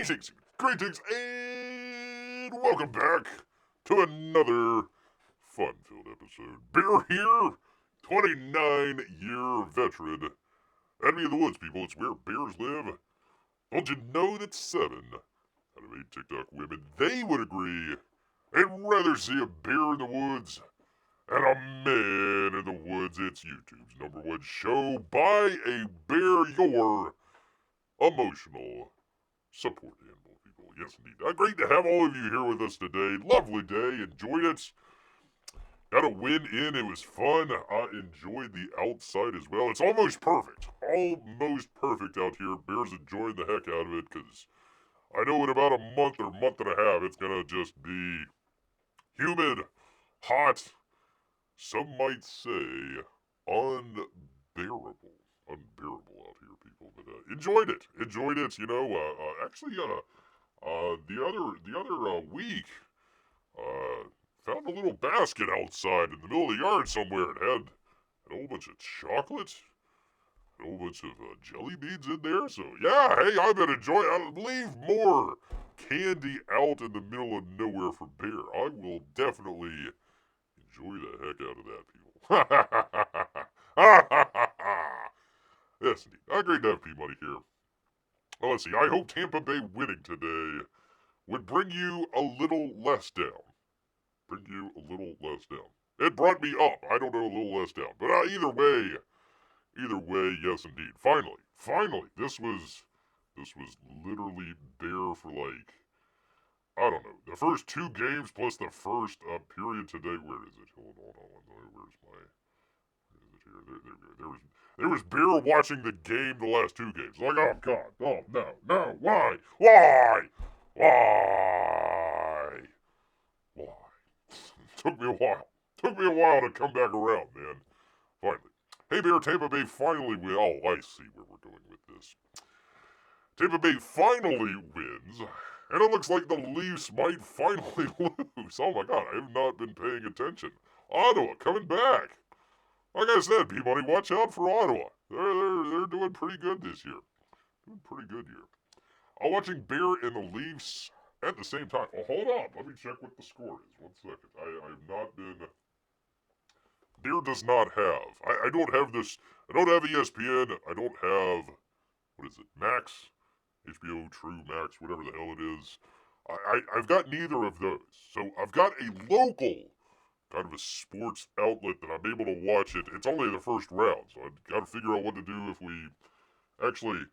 Greetings, and welcome back to another fun-filled episode. Bear here, 29-year veteran. Enemy of the woods, people. It's where bears live. Don't you know that 7 out of 8 TikTok women, they would agree they'd rather see a bear in the woods than a man in the woods. It's YouTube's #1 show by a bear, your emotional support animal, people. Yes, indeed. Great to have all of you here with us today. Lovely day. Enjoyed it. Got a win in. It was fun. I enjoyed the outside as well. It's almost perfect. Almost perfect out here. Bears enjoying the heck out of it because I know in about a month or month and a half it's going to just be humid, hot, some might say unbearable. Unbearable out here, people. But enjoyed it. Enjoyed it. You know, actually, the other week, found a little basket outside in the middle of the yard somewhere. It had a whole bunch of chocolate, a whole bunch of jelly beans in there. So yeah, hey, I've been enjoying. I leave more candy out in the middle of nowhere for bear. I will definitely enjoy the heck out of that, people. Yes, indeed. Great to have P-Money here. Well, let's see. I hope Tampa Bay winning today would bring you a little less down. Bring you a little less down. It brought me up. I don't know, a little less down. But either way, yes, indeed. Finally, this was literally bear for like, I don't know, the first 2 games plus the first period today. Where is it? Hold on. Where is it here? There was bear watching the game the last 2 games. Like, oh god, oh no, why? Took me a while. Took me a while to come back around, man. Finally. Hey, Bear, Tampa Bay finally wins. Oh, I see where we're going with this. Tampa Bay finally wins, and it looks like the Leafs might finally lose. Oh my god, I have not been paying attention. Ottawa coming back. Like I said, P-Money, watch out for Ottawa. They're doing pretty good this year. Doing pretty good here. I'm watching Bear and the Leafs at the same time. Oh, hold on. Let me check what the score is. 1 second. I have not been... Bear does not have... I don't have this... I don't have ESPN. I don't have... What is it? Max? HBO True Max, whatever the hell it is. I've got neither of those. So I've got a local kind of a sports outlet that I'm able to watch it. It's only the first round, so I've got to figure out what to do if we actually,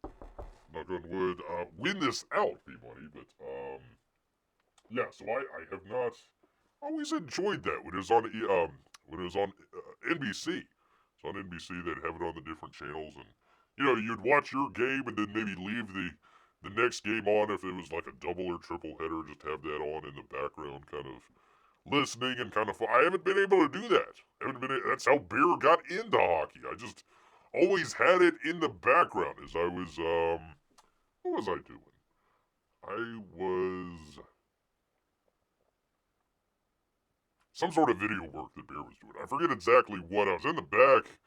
knock on wood, win this out, P-Money. But, yeah, so I have not always enjoyed that when it was on, NBC. It's on NBC, they'd have it on the different channels, and, you know, you'd watch your game and then maybe leave the next game on if it was like a double or triple header, just have that on in the background, kind of listening and kind of fun. I haven't been able to do that. That's how Bear got into hockey. I just always had it in the background as I was, what was I doing? I was some sort of video work that Bear was doing. I forget exactly what. I was in the back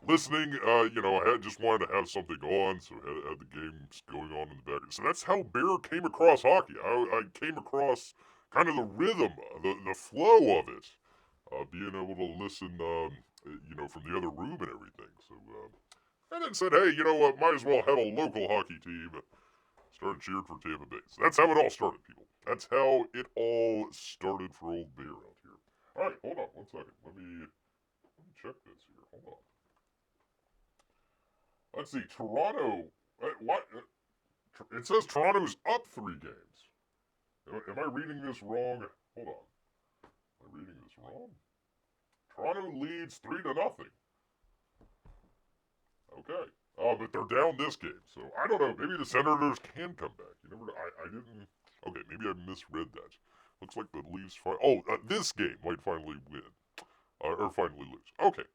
listening. You know, I just wanted to have something on, so I had the games going on in the back. So that's how Bear came across hockey. I came across kind of the rhythm, the flow of it, being able to listen, you know, from the other room and everything. So, and then said, hey, you know what, might as well have a local hockey team. Started cheering for Tampa Bay. So that's how it all started, people. That's how it all started for old Bear out here. All right, hold on 1 second. Let me check this here. Hold on. Let's see, Toronto. What? It says Toronto's up 3 games. Am I reading this wrong? Hold on. Am I reading this wrong? Toronto leads 3-0. Okay. But they're down this game, so I don't know. Maybe the Senators can come back. You never know. I didn't. Okay, maybe I misread that. Looks like the Leafs. This game might finally win, or finally lose. Okay.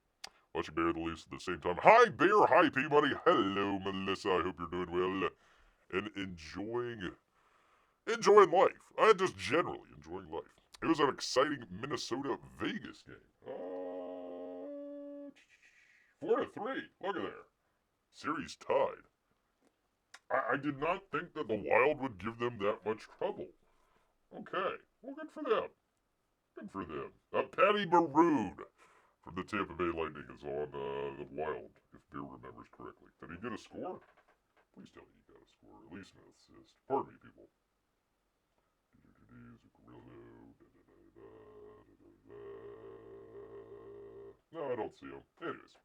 Watching Bear and the Leafs at the same time. Hi, Bear. Hi, P-Money. Hello, Melissa. I hope you're doing well and enjoying life. Just generally enjoying life. It was an exciting Minnesota-Vegas game. 4-3. Look at there. Series tied. I did not think that the Wild would give them that much trouble. Okay, well, good for them. Good for them. Patty Maroon from the Tampa Bay Lightning is on the Wild, if Beer remembers correctly. Did he get a score? Please tell me he got a score. At least an assist. Pardon me, people. No, I don't see him. Anyways,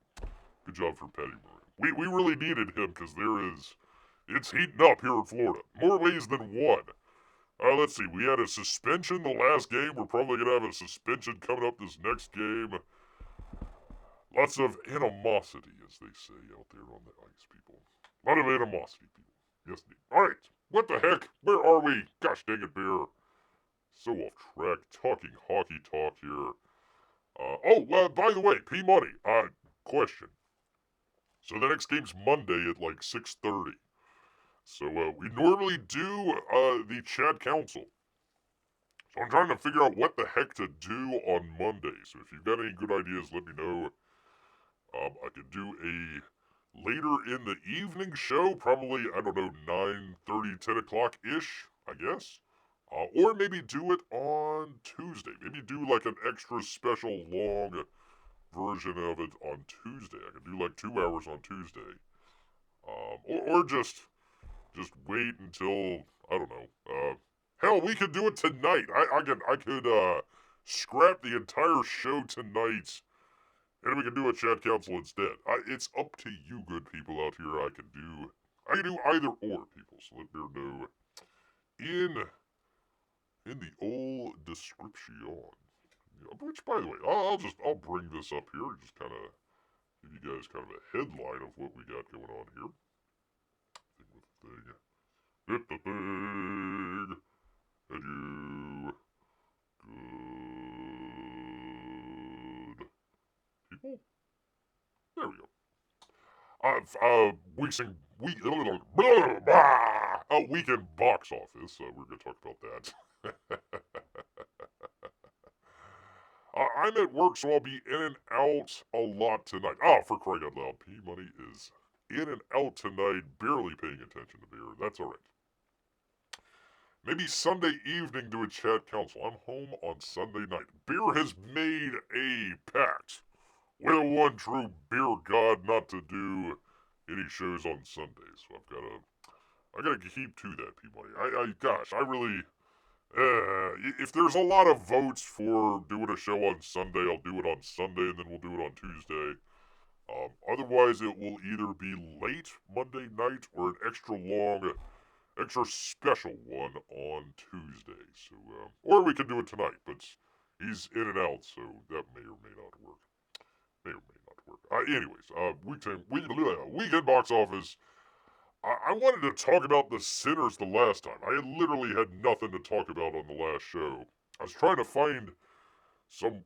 good job for Patty Maroon. We really needed him because it's heating up here in Florida. More ways than one. Let's see. We had a suspension the last game. We're probably going to have a suspension coming up this next game. Lots of animosity, as they say out there on the ice, people. A lot of animosity, people. Yes, indeed. All right. What the heck? Where are we? Gosh dang it, Bear. So off track. Talking hockey talk here. By the way, P-Money. Question. So the next game's Monday at like 6:30. So we normally do the chat council. So I'm trying to figure out what the heck to do on Monday. So if you've got any good ideas, let me know. I could do a later in the evening show, probably, I don't know, 9:30, 10 o'clock-ish, I guess. Or maybe do it on Tuesday. Maybe do like an extra special long version of it on Tuesday. I could do like 2 hours on Tuesday. Or just wait until, I don't know. Hell, we could do it tonight. I could scrap the entire show tonight, and we can do a chat council instead. It's up to you, good people out here. I can do either or, people. So let me know in the old description. Which, by the way, I'll bring this up here. Just kind of give you guys kind of a headline of what we got going on here. Thing with the thing. Hit the thing. And you. Good people. There we go. Weekend box office. We're gonna talk about that. I'm at work, so I'll be in and out a lot tonight. For crying out loud, P-Money is in and out tonight, barely paying attention to Beer. That's alright. Maybe Sunday evening do a chat council. I'm home on Sunday night. Beer has made a pact with a one true beer god not to do any shows on Sundays. So I gotta keep to that, P-Money. Gosh, I really, if there's a lot of votes for doing a show on Sunday, I'll do it on Sunday, and then we'll do it on Tuesday. Otherwise, it will either be late Monday night or an extra special one on Tuesday. So, or we can do it tonight, but he's in and out, so that may or may not work. Anyways, weekend box office. I wanted to talk about The Sinners the last time. I literally had nothing to talk about on the last show. I was trying to find some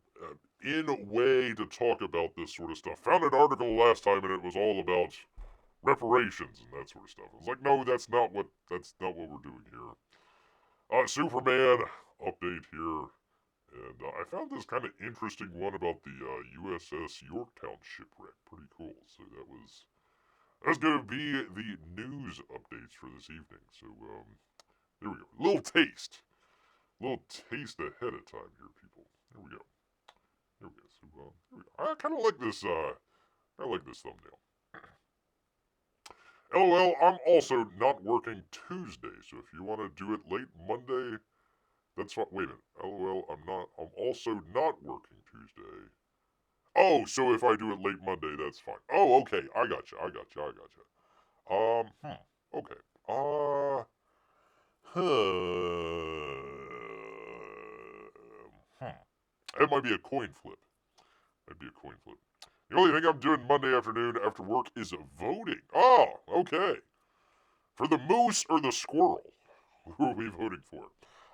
way to talk about this sort of stuff. Found an article last time, and it was all about reparations and that sort of stuff. I was like, no, that's not what we're doing here. Superman update here. And I found this kind of interesting one about the USS Yorktown shipwreck. Pretty cool. So that's going to be the news updates for this evening. So there we go. Little taste ahead of time here, people. There we go. So here we go. I kind of like this. I like this thumbnail. LOL, I'm also not working Tuesday, so if you want to do it late Monday, that's fine. Wait a minute. LOL, I'm also not working Tuesday. Oh, so if I do it late Monday, that's fine. Oh, okay. I gotcha. Okay. That might be a coin flip. The only thing I'm doing Monday afternoon after work is voting. Oh, okay. For the moose or the squirrel? Who are we voting for?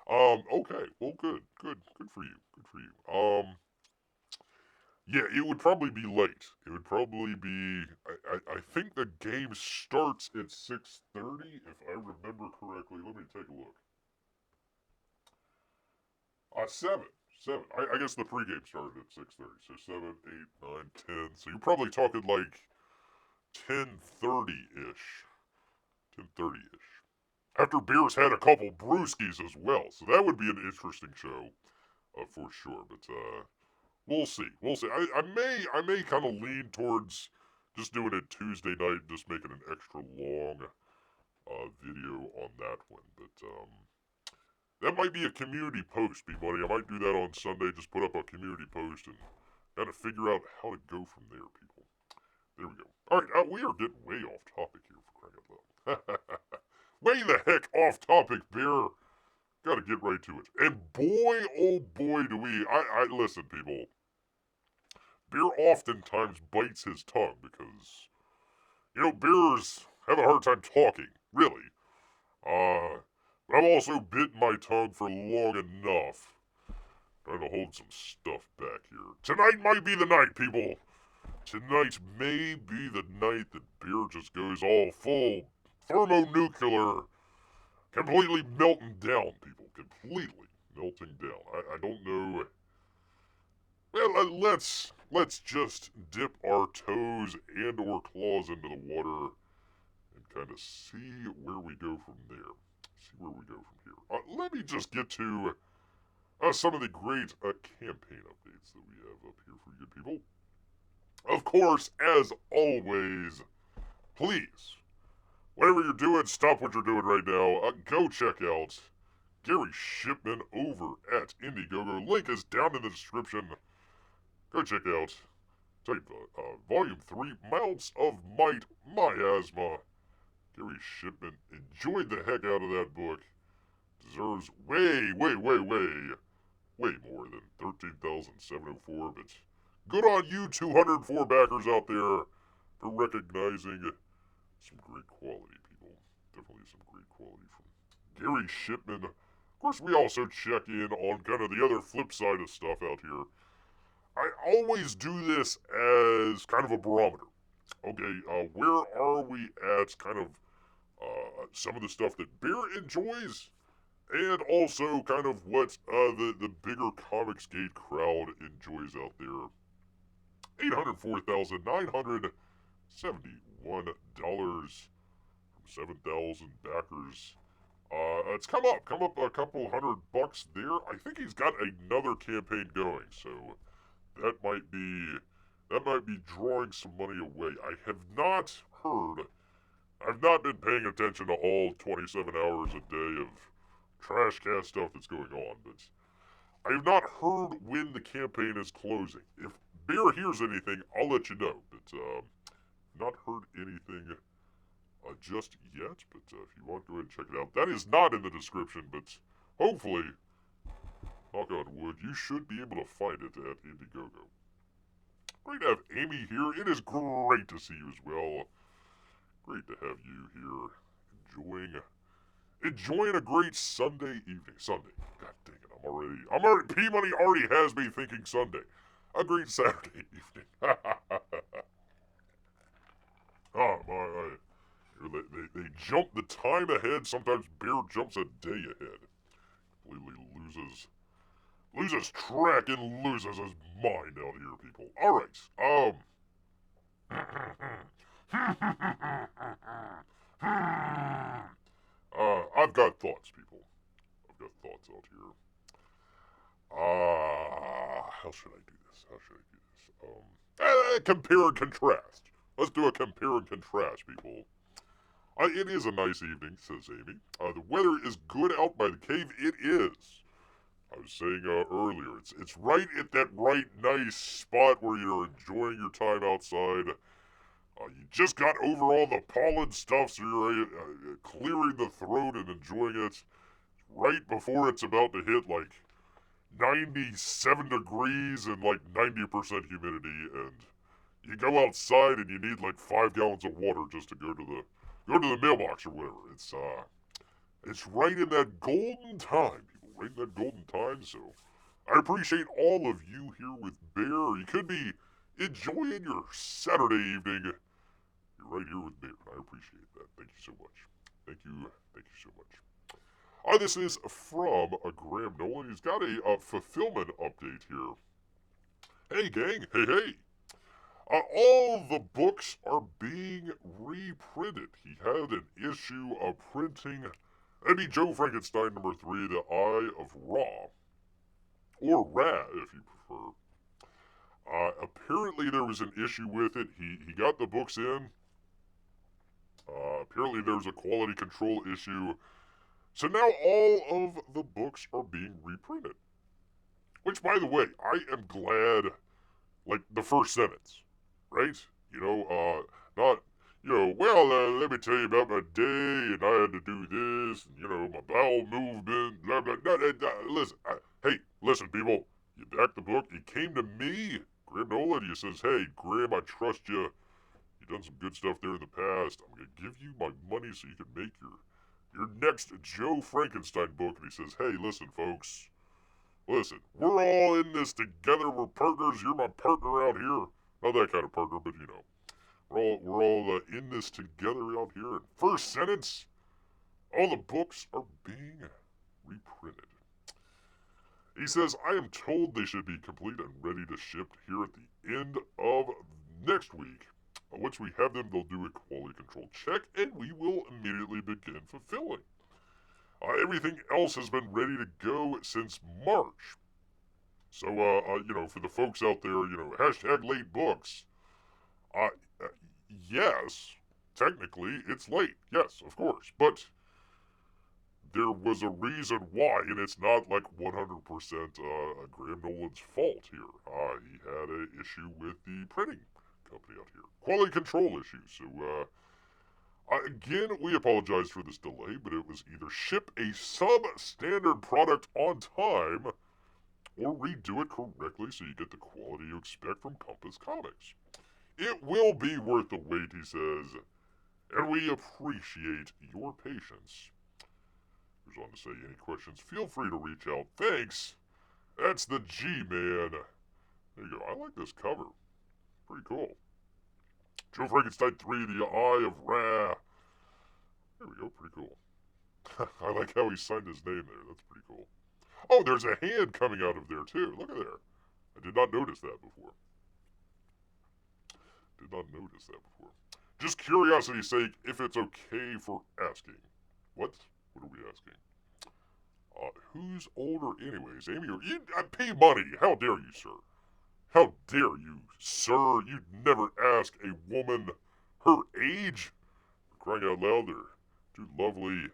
Okay. Well, good for you. Yeah, it would probably be late. It would probably be, I think the game starts at 6:30, if I remember correctly. Let me take a look. 7. I guess the pregame started at 6:30, so 7, 8, 9, 10. So you're probably talking like 10:30-ish. 10:30-ish. After Bear's had a couple brewskis as well, so that would be an interesting show, for sure. But we'll see. We'll see. I may kind of lean towards just doing it Tuesday night, just making an extra long video on that one. But that might be a community post, B-Money. I might do that on Sunday. Just put up a community post and kind of figure out how to go from there, people. There we go. All right, we are getting way off topic here for crying out loud. Way the heck off topic, Bear. Gotta get right to it. And boy, oh boy, do we. I listen, people. Bear oftentimes bites his tongue because, bears have a hard time talking, really. But I've also bitten my tongue for long enough. Trying to hold some stuff back here. Tonight might be the night, people. Tonight may be the night that Bear just goes all full thermonuclear, completely melting down, people. Completely melting down. I don't know. Well, let's just dip our toes and or claws into the water and kind of see where we go from there. Let me just get to some of the great campaign updates that we have up here for you good people. Of course, as always, please, whatever you're doing, stop what you're doing right now. Go check out Gary Shipman over at Indiegogo. Link is down in the description. Go check out Volume 3, Mouths of Might, Miasma. Gary Shipman enjoyed the heck out of that book. Deserves way more than 13,704, but good on you 204 backers out there for recognizing some great quality, people. Definitely some great quality from Gary Shipman. Of course, we also check in on kind of the other flip side of stuff out here. I always do this as kind of a barometer. Okay, where are we at kind of some of the stuff that Bear enjoys, and also kind of what the bigger Comicsgate crowd enjoys out there. $804,971 from 7,000 backers. It's come up a couple $100 there. I think he's got another campaign going, so that might be drawing some money away. I have not heard. I've not been paying attention to all 27 hours a day of trash cast stuff that's going on, but I have not heard when the campaign is closing. If Bear hears anything, I'll let you know, but not heard anything just yet, but if you want, go ahead and check it out. That is not in the description, but hopefully, knock on wood, you should be able to find it at Indiegogo. Great to have Amy here. It is great to see you as well. Great to have you here, enjoying a great Sunday evening. Sunday. God dang it, I'm already, P-Money already has me thinking Sunday. A great Saturday evening. Oh, my, they jump the time ahead. Sometimes Bear jumps a day ahead. Completely loses track and loses his mind out here, people. Alright, I've got thoughts, people. I've got thoughts out here. How should I do this? Compare and contrast. Let's do a compare and contrast, people. It is a nice evening, says Amy. The weather is good out by the cave. It is. I was saying earlier, it's right at that right nice spot where you're enjoying your time outside. You just got over all the pollen stuff, so you're clearing the throat and enjoying it right before it's about to hit like 97 degrees and like 90% humidity, and you go outside and you need like 5 gallons of water just to go to the mailbox or whatever. It's right in that golden time, people. Right in that golden time. So I appreciate all of you here with Bear. You could be enjoying your Saturday evening. You're right here with Bear. I appreciate that. Thank you so much. Thank you so much. This is from Graham Nolan. He's got a fulfillment update here. Hey, gang. Hey. All the books are being reprinted. He had an issue of printing. That'd be Joe Frankenstein number 3, The Eye of Ra. Or Ra, if you prefer. Apparently there was an issue with it. He got the books in. Apparently there was a quality control issue. So now all of the books are being reprinted. Which, by the way, I am glad, like, the first sentence, right? Not, let me tell you about my day, and I had to do this, and, my bowel movement, blah, blah, blah, blah, blah. Listen, hey, listen, people, you back the book, you came to me, Graham Nolan, you says, hey, Graham, I trust you. You've done some good stuff there in the past. I'm going to give you my money so you can make your next Joe Frankenstein book. And he says, hey, listen, folks. Listen, we're all in this together. We're partners. You're my partner out here. Not that kind of partner, but we're all in this together out here. And first sentence, all the books are being reprinted. He says, I am told they should be complete and ready to ship here at the end of next week. Once we have them, they'll do a quality control check, and we will immediately begin fulfilling. Everything else has been ready to go since March. So, for the folks out there, hashtag late books. Yes, technically, it's late. Yes, of course. But there was a reason why, and it's not like 100% Graham Nolan's fault here. He had an issue with the printing company out here. Quality control issues. So, again, we apologize for this delay, but it was either ship a substandard product on time or redo it correctly so you get the quality you expect from Compass Comics. It will be worth the wait, he says, and we appreciate your patience. He goes on to say, any questions, feel free to reach out. Thanks. That's the G-Man. There you go. I like this cover. Pretty cool. Joe Frankenstein 3, The Eye of Ra. There we go, pretty cool. I like how he signed his name there. That's pretty cool. Oh, there's a hand coming out of there, too. Look at there. I did not notice that before. Just curiosity's sake, if it's okay for asking. What? What are we asking? Who's older anyways? Amy or... pay money. How dare you, sir? How dare you, sir? You'd never ask a woman her age? Crying out loud, they're two lovely.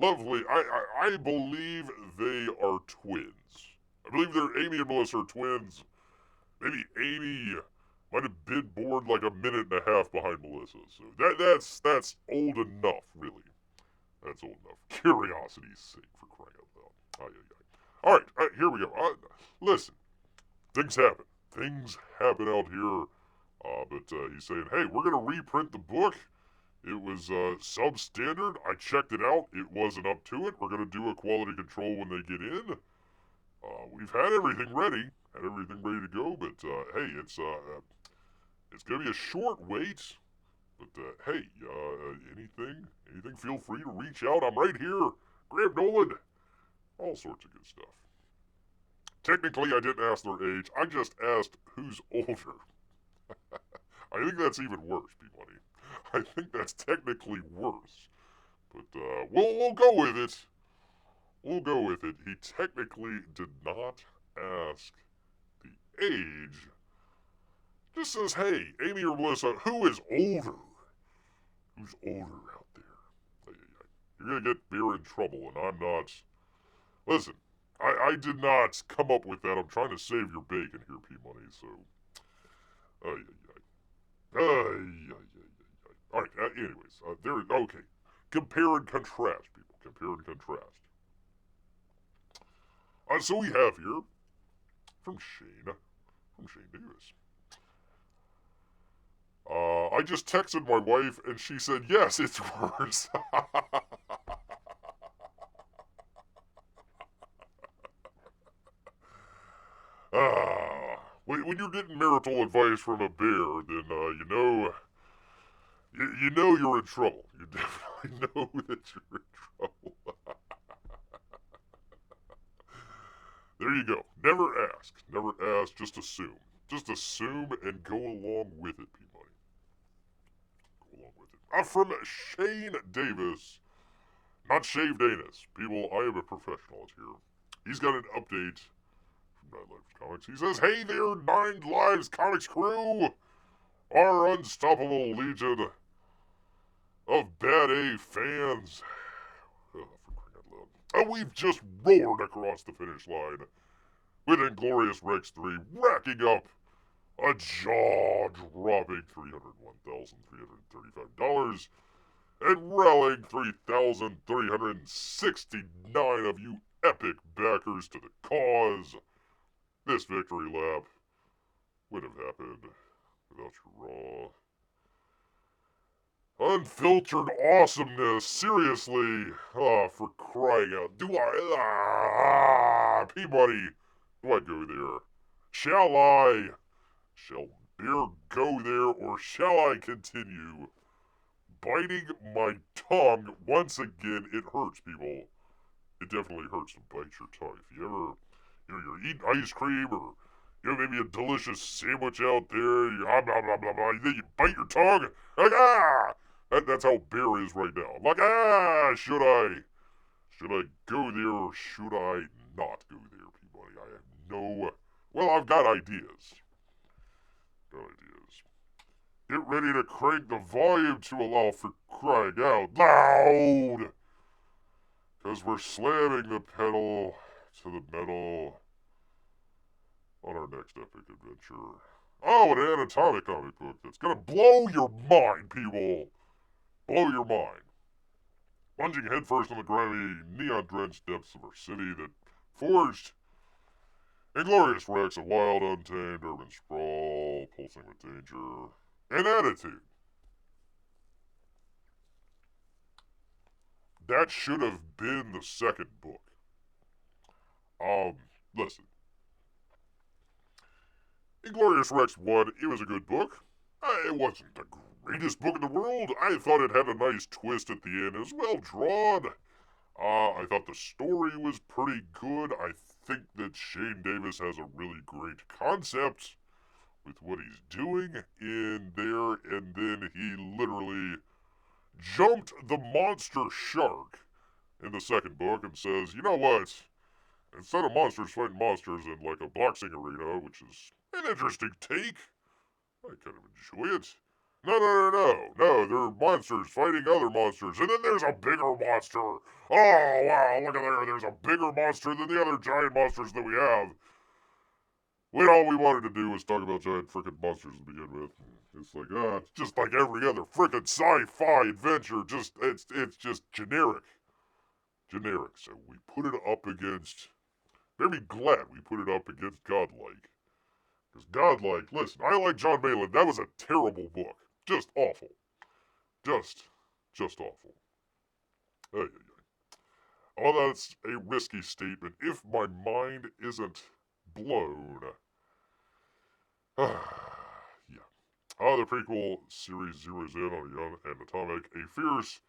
I believe they are twins. I believe Amy and Melissa are twins. Maybe Amy might have been born like a minute and a half behind Melissa. So that's old enough, really. That's old enough. Curiosity's sake, for crying out loud. All right, here we go. Listen, things happen. Things happen out here. But he's saying, hey, we're going to reprint the book. It was substandard. I checked it out. It wasn't up to it. We're going to do a quality control when they get in. We've had everything ready. To go. But, hey, it's going to be a short wait. But, hey, anything, feel free to reach out. I'm right here. Graham Nolan. All sorts of good stuff. Technically, I didn't ask their age. I just asked who's older. I think that's even worse, P-Money. I think that's technically worse. But, we'll go with it. He technically did not ask the age. Just says, hey, Amy or Melissa, who is older? Who's older out there? You're going to get beer in trouble, and I'm not. Listen, I did not come up with that. I'm trying to save your bacon here, P-Money, so. All right, anyways, okay. Compare and contrast, people. Compare and contrast. So we have here, from Shane Davis. I just texted my wife, and she said, yes, it's worse. When you're getting marital advice from a bear, then, you know you're in trouble. You definitely know that you're in trouble. There you go. Never ask, just assume. Just assume and go along with it, Peabody. Go along with it. From Shane Davis. Not shaved anus. People, I am a professional here. He's got an update from 9 Lives Comics. He says, hey there, 9 Lives Comics crew! Our unstoppable legion of Bad A fans. Oh, for crying out loud. We've just roared across the finish line with Inglorious Rex 3 racking up a jaw-dropping $301,335 and rallying 3,369 of you epic backers to the cause. This victory lap would have happened without your raw, unfiltered awesomeness. Seriously, for crying out. Peabody, do I go there? Shall Bear go there, or shall I continue biting my tongue once again? It hurts, people. It definitely hurts to bite your tongue. If you ever, you're eating ice cream, or maybe a delicious sandwich out there, blah blah blah blah blah. Then you bite your tongue, like that's how Bear is right now. Like should I go there or should I not go there, Peabody? I have no. Well, I've got ideas. Get ready to crank the volume to allow for crying out loud. Because we're slamming the pedal to the metal on our next epic adventure. Oh, an anatomic comic book that's gonna blow your mind, people. Blow your mind. Plunging headfirst in the grimy, neon-drenched depths of our city that forged Inglorious Rex, a wild, untamed urban sprawl, pulsing with danger and attitude. That should have been the second book. Listen. Inglorious Rex 1, it was a good book. It wasn't the greatest book in the world. I thought it had a nice twist at the end. It was well drawn. I thought the story was pretty good. I think that Shane Davis has a really great concept with what he's doing in there, and then he literally jumped the monster shark in the second book and says, you know what? Instead of monsters fighting monsters in like a boxing arena, which is an interesting take, I kind of enjoy it. No, they're monsters fighting other monsters, and then there's a bigger monster. Oh, wow, look at there, there's a bigger monster than the other giant monsters that we have. When all we wanted to do was talk about giant frickin' monsters to begin with. It's like, it's just like every other frickin' sci-fi adventure, it's just generic. Generic, so we put it up against, very glad we put it up against Godlike. Because Godlike, listen, I like John Malin, that was a terrible book. Just awful. Just awful. Ay. Oh, that's a risky statement if my mind isn't blown. Yeah. The prequel series zeroes in on a young anatomic, a fierce,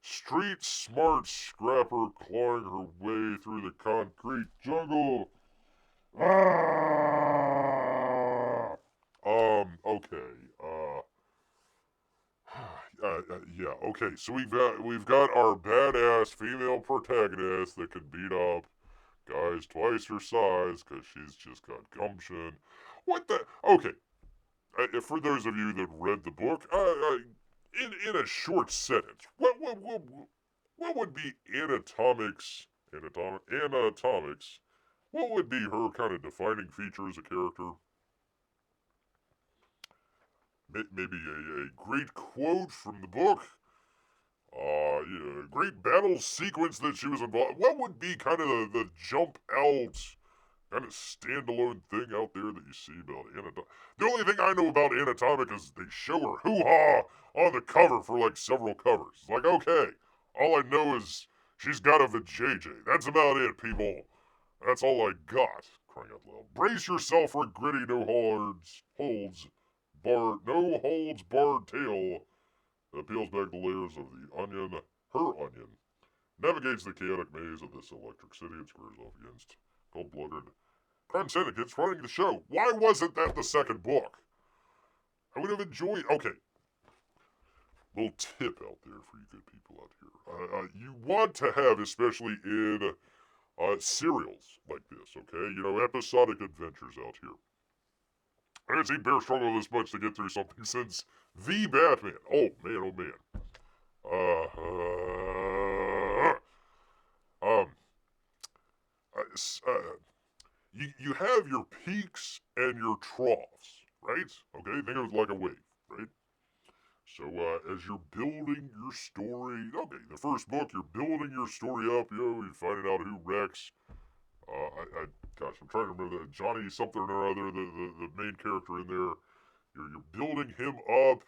street-smart scrapper clawing her way through the concrete jungle. Okay. Yeah, okay, so we've got our badass female protagonist that can beat up guys twice her size because she's just got gumption. What the? Okay, for those of you that read the book, in a short sentence, what would be anatomics? What would be her kind of defining feature as a character? Maybe a great quote from the book. Great battle sequence that she was involved. What would be kind of the jump out, kind of standalone thing out there that you see about Anatomic? The only thing I know about Anatomic is they show her hoo-ha on the cover for like several covers. It's like, okay, all I know is she's got a vajayjay. That's about it, people. That's all I got. Crying out loud. Brace yourself for a gritty, no holds barred tale that peels back the layers of the onion, her onion, navigates the chaotic maze of this electric city and squares off against cold-blooded Crime Syndicate's running the show. Why wasn't that the second book? I would have enjoyed... Okay. Little tip out there for you good people out here. You want to have, especially in serials like this, okay? You know, episodic adventures out here. I haven't seen Bear struggle this much to get through something since The Batman. Oh, man, oh, man. You have your peaks and your troughs, right? Okay, think of it like a wave, right? So, as you're building your story, okay, the first book, you're building your story up, you're finding out who Rex, gosh, I'm trying to remember that, Johnny something or other, the main character in there, you're building him up,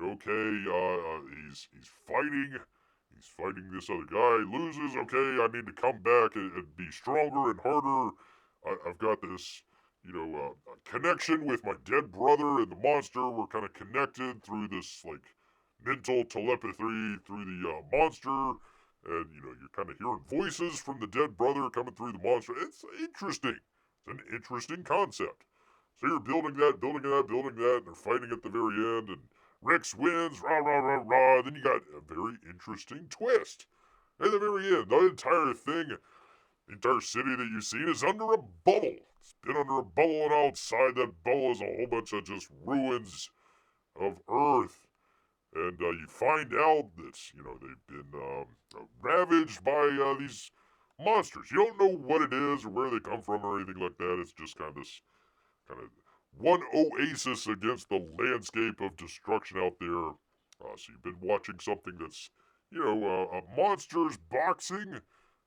okay, he's fighting this other guy, loses, okay, I need to come back and be stronger and harder, I've got this, connection with my dead brother and the monster. We're kind of connected through this, like, mental telepathy through the monster. And, you're kind of hearing voices from the dead brother coming through the monster. It's interesting. It's an interesting concept. So you're building that, and they're fighting at the very end, and Rex wins, rah, rah, rah, rah. Then you got a very interesting twist. At the very end, the entire thing, the entire city that you've seen is under a bubble. It's been under a bubble, and outside that bubble is a whole bunch of just ruins of Earth. And you find out that, they've been ravaged by these monsters. You don't know what it is or where they come from or anything like that. It's just kind of this, one oasis against the landscape of destruction out there. So you've been watching something that's, monsters boxing.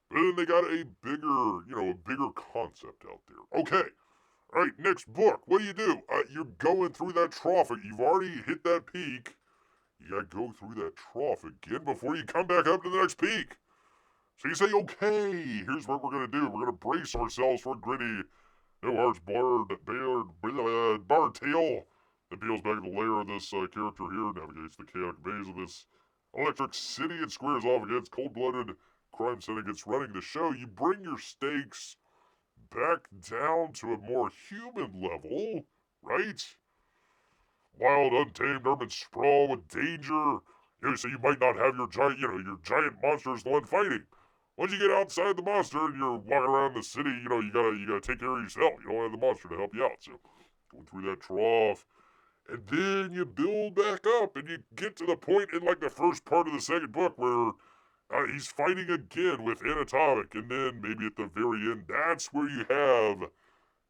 But then they got a bigger concept out there. Okay. All right, next book. What do? You're going through that trough. You've already hit that peak. You gotta go through that trough again before you come back up to the next peak. So you say, okay, here's what we're gonna do. We're gonna brace ourselves for a gritty, no hearts barred tail that peels back the layer of this character here, navigates the chaotic maze of this electric city and squares off against cold-blooded crime syndicates running the show. You bring your stakes back down to a more human level, right? Wild, untamed urban sprawl with danger. So you might not have your giant monster is the one fighting. Once you get outside the monster and you're walking around the city, you gotta take care of yourself. You don't have the monster to help you out. So going through that trough, and then you build back up, and you get to the point in like the first part of the second book where he's fighting again with Anatomic, and then maybe at the very end, that's where you have,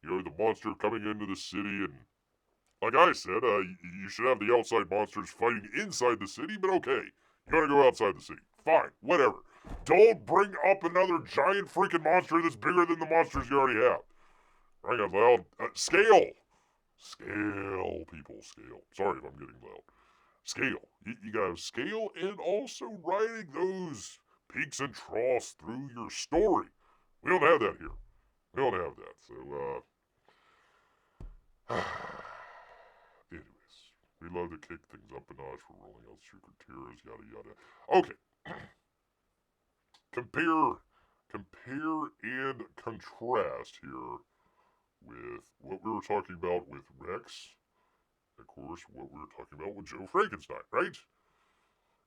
the monster coming into the city, and like I said, you should have the outside monsters fighting inside the city, but okay, you gotta go outside the city. Fine, whatever. Don't bring up another giant freaking monster that's bigger than the monsters you already have. Right out loud. Scale! Scale, people, scale. Sorry if I'm getting loud. Scale. You gotta have scale and also writing those peaks and troughs through your story. We don't have that here. We don't have that. So, anyways, we love to kick things up a notch for rolling out secret tears, yada yada. Okay. Compare and contrast here with what we were talking about with Rex. Of course, what we were talking about with Joe Frankenstein, right?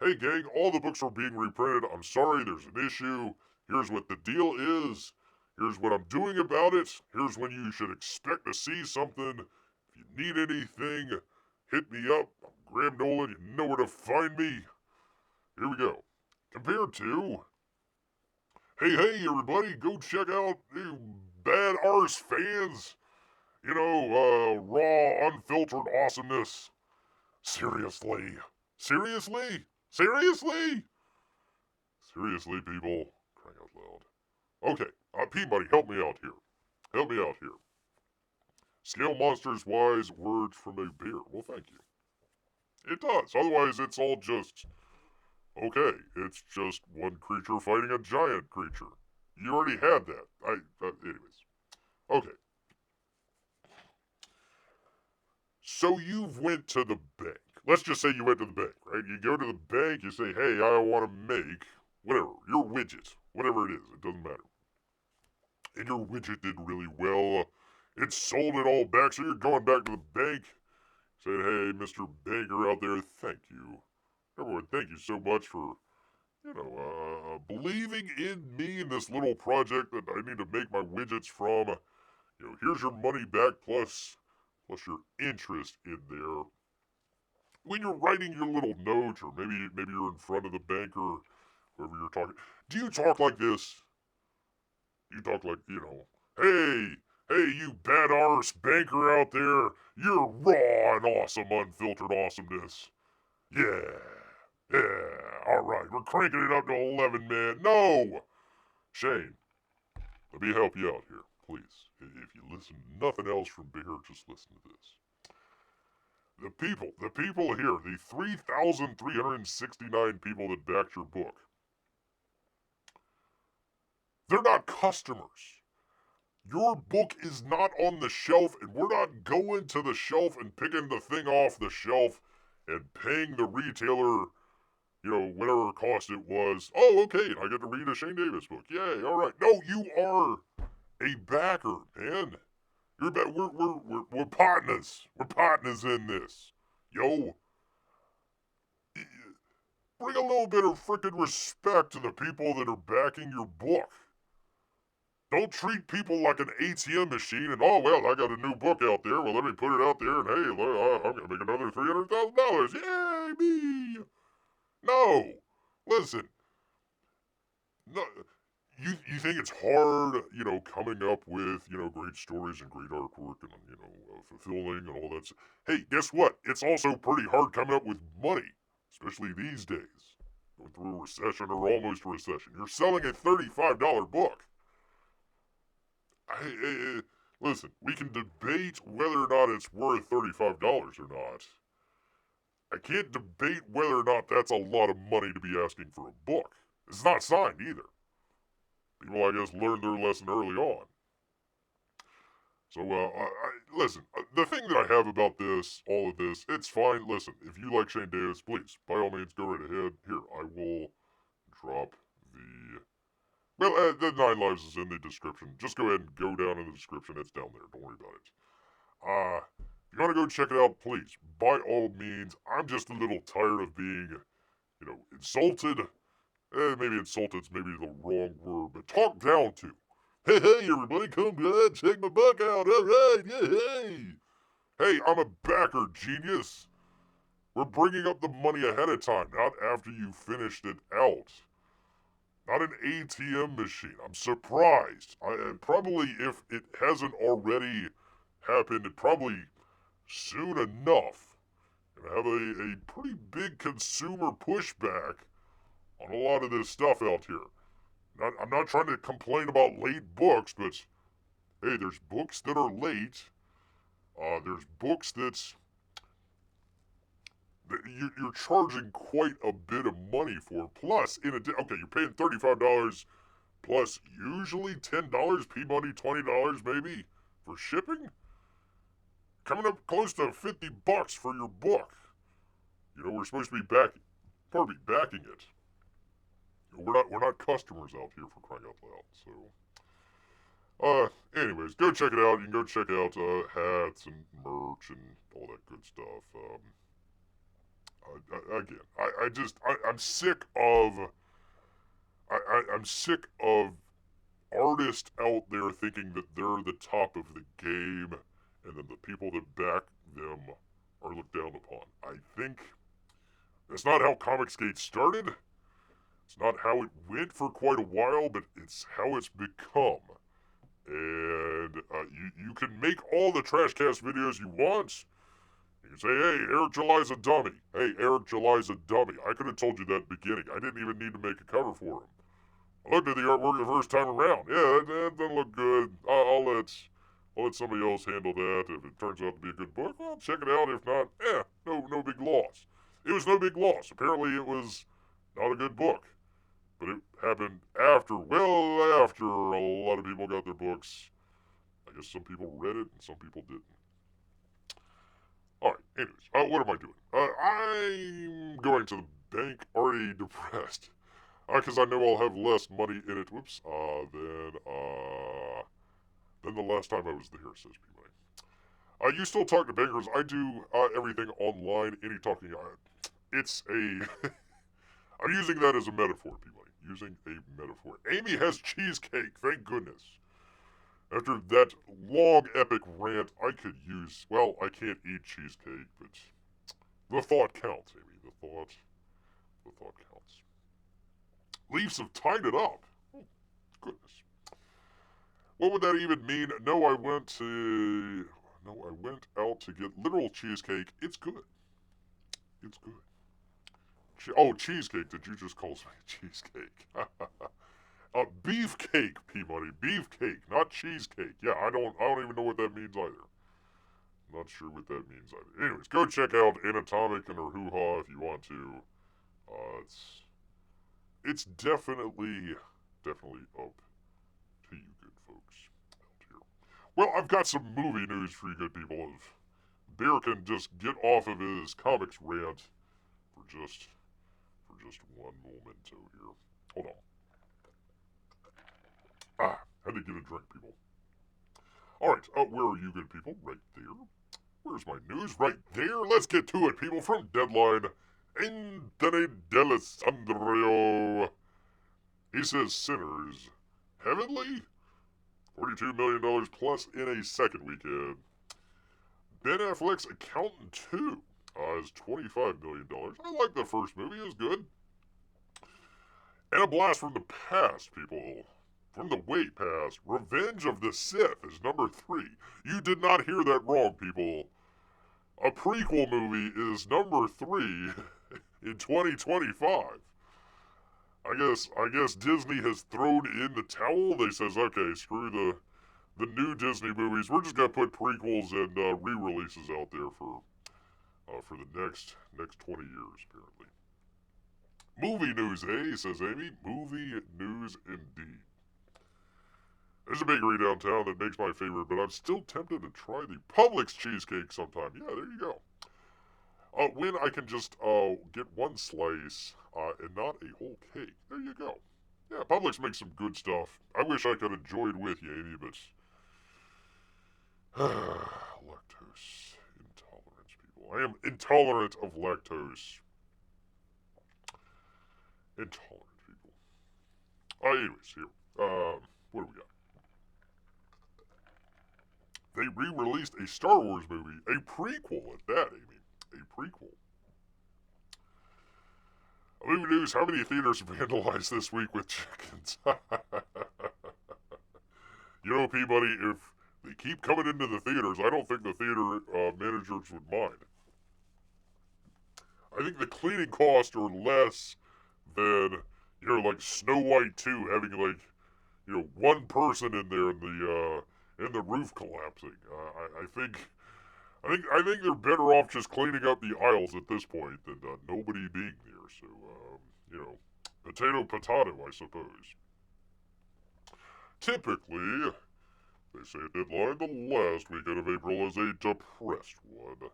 Hey gang, all the books are being reprinted. I'm sorry, there's an issue. Here's what the deal is. Here's what I'm doing about it. Here's when you should expect to see something. If you need anything, hit me up. I'm Graham Nolan. You know where to find me. Here we go. Compared to... Hey, everybody, go check out Bad Arse fans. Raw, unfiltered awesomeness. Seriously? Seriously, people. Crying out loud. Okay, P-Buddy, help me out here. Scale monsters wise words from a bear. Well, thank you. It does. Otherwise, it's all just... Okay, it's just one creature fighting a giant creature. You already had that. Anyways. Okay. So you've went to the bank. Let's just say you went to the bank, right? You go to the bank, you say, hey, I want to make, whatever, your widget. Whatever it is, it doesn't matter. And your widget did really well. it sold it all back. So you're going back to the bank, saying, "Hey, Mr. Banker out there, thank you, everyone, thank you so much for, believing in me in this little project that I need to make my widgets from. Here's your money back plus your interest in there." When you're writing your little note, or maybe you're in front of the banker, whoever you're talking, do you talk like this? You talk like, hey, you bad arse banker out there, you're raw and awesome, unfiltered awesomeness. Yeah, all right, we're cranking it up to 11, man. No, Shane, let me help you out here, please. If you listen to nothing else from Bear, just listen to this. The people here, the 3,369 people that backed your book, they're not customers. Your book is not on the shelf, and we're not going to the shelf and picking the thing off the shelf and paying the retailer, whatever cost it was. Oh, okay, I get to read a Shane Davis book. Yay, all right. No, you are a backer, man. We're partners. We're partners in this. Yo, bring a little bit of frickin' respect to the people that are backing your book. Don't treat people like an ATM machine and, oh, well, I got a new book out there. Well, let me put it out there and, hey, look, I'm going to make another $300,000. Yay, me. No. Listen. No. You think it's hard, coming up with, great stories and great artwork and, fulfilling and all that stuff. Hey, guess what? It's also pretty hard coming up with money, especially these days. Going through a recession or almost a recession. You're selling a $35 book. Listen, we can debate whether or not it's worth $35 or not. I can't debate whether or not that's a lot of money to be asking for a book. It's not signed either. People, I guess, learned their lesson early on. So, listen, the thing that I have about this, all of this, it's fine. Listen, if you like Shane Davis, please, by all means, go right ahead. Here, I will drop the... Well, the 9 Lives is in the description. Just go ahead and go down in the description. It's down there. Don't worry about it. If you want to go check it out, please, by all means. I'm just a little tired of being, insulted. Maybe insulted's maybe the wrong word, but talked down to. Hey, everybody, come check my book out. All right, yeah, hey. Hey, I'm a backer, genius. We're bringing up the money ahead of time, not after you finished it out. Not an ATM machine. I'm surprised. Probably, if it hasn't already happened, it probably soon enough gonna have a pretty big consumer pushback on a lot of this stuff out here. I'm not trying to complain about late books, but hey, there's books that are late. There's books that you're charging quite a bit of money for. Plus, okay, you're paying $35 plus usually $10, P-Money, $20 maybe for shipping. Coming up close to $50 for your book. We're supposed to be backing it. We're not customers out here, for crying out loud. So, anyways, go check it out. You can go check out hats and merch and all that good stuff. I'm sick of. I'm sick of artists out there thinking that they're the top of the game, and then the people that back them are looked down upon. I think that's not how Comicsgate started. It's not how it went for quite a while, but it's how it's become. And you can make all the Trashcast videos you want. You can say, hey, Eric July's a dummy. Hey, Eric July's a dummy. I could have told you that at the beginning. I didn't even need to make a cover for him. I looked at the artwork the first time around. Yeah, that doesn't look good. I'll let somebody else handle that. If it turns out to be a good book, well, check it out. If not, no big loss. It was no big loss. Apparently it was not a good book. But it happened after a lot of people got their books. I guess some people read it and some people didn't. Alright, anyways, what am I doing? I'm going to the bank already depressed. Because I know I'll have less money in it, than, than the last time I was there, says P-Money. You still talk to bankers. I do everything online. Any talking. It's a... I'm using that as a metaphor, P-Money. Using a metaphor. Amy has cheesecake. Thank goodness. After that long, epic rant, I could use... Well, I can't eat cheesecake, but... The thought counts, Amy. The thought counts. Leafs have tied it up. Oh, goodness. What would that even mean? No, I went out to get literal cheesecake. It's good. It's good. Cheesecake. Did you just call me cheesecake? Beefcake, P-Money. Beefcake, not cheesecake. Yeah, I don't even know what that means either. Not sure what that means either. Anyways, go check out Anatomic and her hoo-ha if you want to. It's definitely up to you good folks out here. Well, I've got some movie news for you good people. If Bear can just get off of his comics rant for just one momento here. Hold on. Had to get a drink, people. Alright, where are you good people? Right there. Where's my news? Right there. Let's get to it, people. From Deadline, Anthony D'Alessandro. He says Sinners. Heavenly? $42 million plus in a second weekend. Ben Affleck's Accountant 2 is $25 million. I like the first movie. It was good. And a blast from the past, people. From the way past. Revenge of the Sith is number 3. You did not hear that wrong, people. A prequel movie is number 3 in 2025. I guess Disney has thrown in the towel. They says, okay, screw the new Disney movies. We're just gonna put prequels and re-releases out there for the next 20 years, apparently. Movie news, eh? Says Amy. Movie news indeed. There's a bakery downtown that makes my favorite, but I'm still tempted to try the Publix cheesecake sometime. Yeah, there you go. When I can just get one slice and not a whole cake. There you go. Yeah, Publix makes some good stuff. I wish I could have joined with you, Amy, but... lactose intolerance, people. I am intolerant of lactose. Intolerant, people. Anyways, here. What do we got? They re-released a Star Wars movie. A prequel at that, Amy. A prequel. Movie news, how many theaters vandalized this week with chickens? You know, Peabody, if they keep coming into the theaters, I don't think the theater managers would mind. I think the cleaning costs are less than, like Snow White 2 having, one person in there and the roof collapsing. I think they're better off just cleaning up the aisles at this point than nobody being there. So, potato, I suppose. Typically, they say at Deadline, the last weekend of April is a depressed one.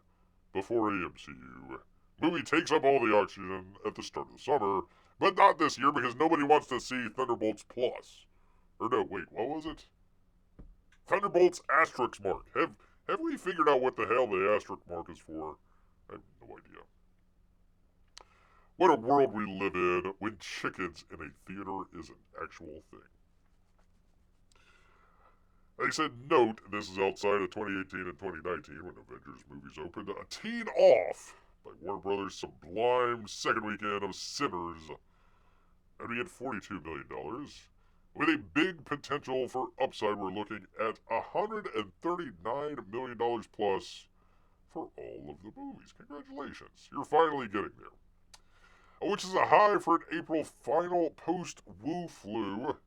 Before AMCU. Movie takes up all the oxygen at the start of the summer, but not this year because nobody wants to see Thunderbolts Plus. Or no, wait, what was it? Thunderbolts asterisk mark. Have we figured out what the hell the asterisk mark is for? I have no idea. What a world we live in when chickens in a theater is an actual thing. They said, note, this is outside of 2018 and 2019 when Avengers movies opened, a teen off by Warner Brothers' sublime second weekend of Sinners. And we had $42 million. With a big potential for upside, we're looking at $139 million plus for all of the movies. Congratulations. You're finally getting there. Which is a high for an April final post-Wu Flu.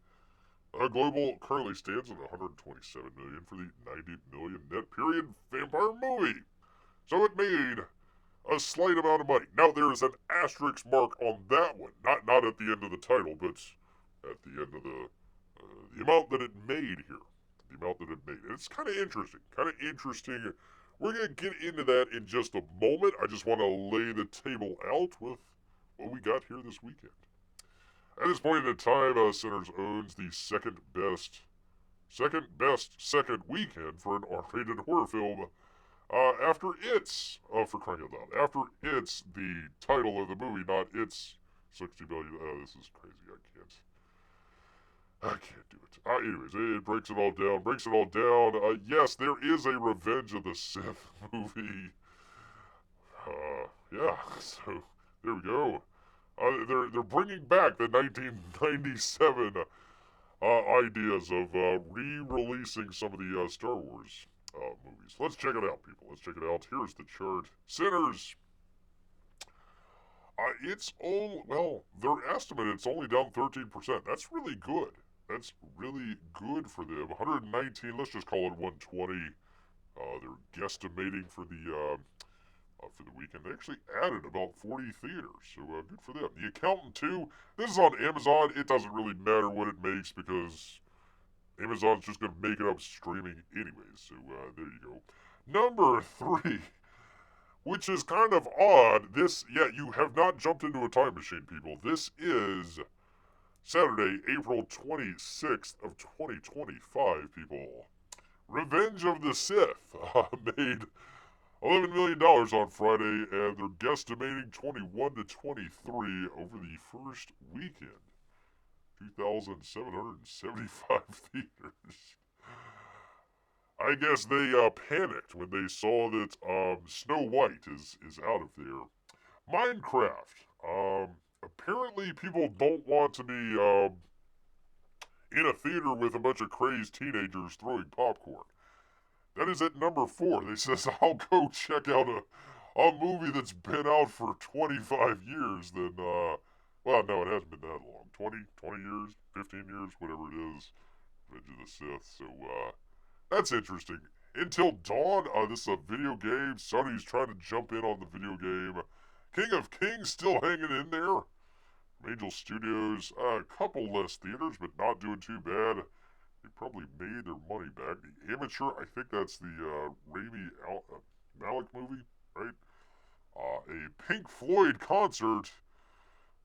Global currently stands at $127 million for the $90 million net period vampire movie. So it made a slight amount of money. Now there is an asterisk mark on that one. Not at the end of the title, but at the end of the amount that it made here. The amount that it made. And it's kind of interesting. We're going to get into that in just a moment. I just want to lay the table out with what we got here this weekend. At this point in time, Sinners owns the second best second best second weekend for an R-rated horror film. After It's, for crying out loud, after It's the title of the movie, not It's 60 million. This is crazy. I can't do it. Anyways, it breaks it all down. Yes, there is a Revenge of the Sith movie. Yeah, so there we go. They're bringing back the 1997 ideas of re-releasing some of the Star Wars movies. Let's check it out, people. Let's check it out. Here's the chart. Sinners. It's all, well, their estimate, it's only down 13%. That's really good. That's really good for them. 119, let's just call it 120. They're guesstimating for the weekend. They actually added about 40 theaters, so good for them. The Accountant 2, this is on Amazon. It doesn't really matter what it makes because Amazon's just going to make it up streaming anyways, so there you go. Number 3, which is kind of odd. You have not jumped into a time machine, people. This is Saturday, April 26th of 2025, people. Revenge of the Sith made $11 million on Friday, and they're guesstimating 21 to 23 over the first weekend. 2,775 theaters. I guess they panicked when they saw that Snow White is out of there. Minecraft. Apparently people don't want to be in a theater with a bunch of crazed teenagers throwing popcorn. That is at number 4. They says, I'll go check out a movie that's been out for 25 years then, well, no, it hasn't been that long. 20 years, 15 years, whatever it is. Revenge of the Sith. So, that's interesting. Until Dawn, this is a video game. Sony's trying to jump in on the video game. King of Kings still hanging in there. Angel Studios, a couple less theaters, but not doing too bad. They probably made their money back. The Amateur, I think that's the Rami Malek movie, right? A Pink Floyd concert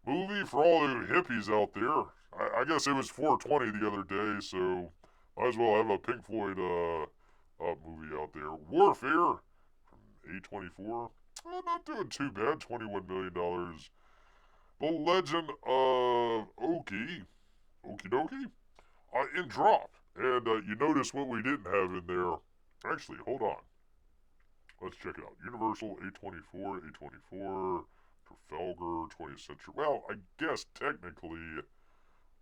movie for all the hippies out there. I guess it was 420 the other day, so might as well have a Pink Floyd movie out there. Warfare from A24. Not doing too bad. $21 million. The Legend of Okie Dokie, in drop. And you notice what we didn't have in there. Actually, hold on. Let's check it out. Universal, A24, Trafalgar, 20th Century. Well, I guess technically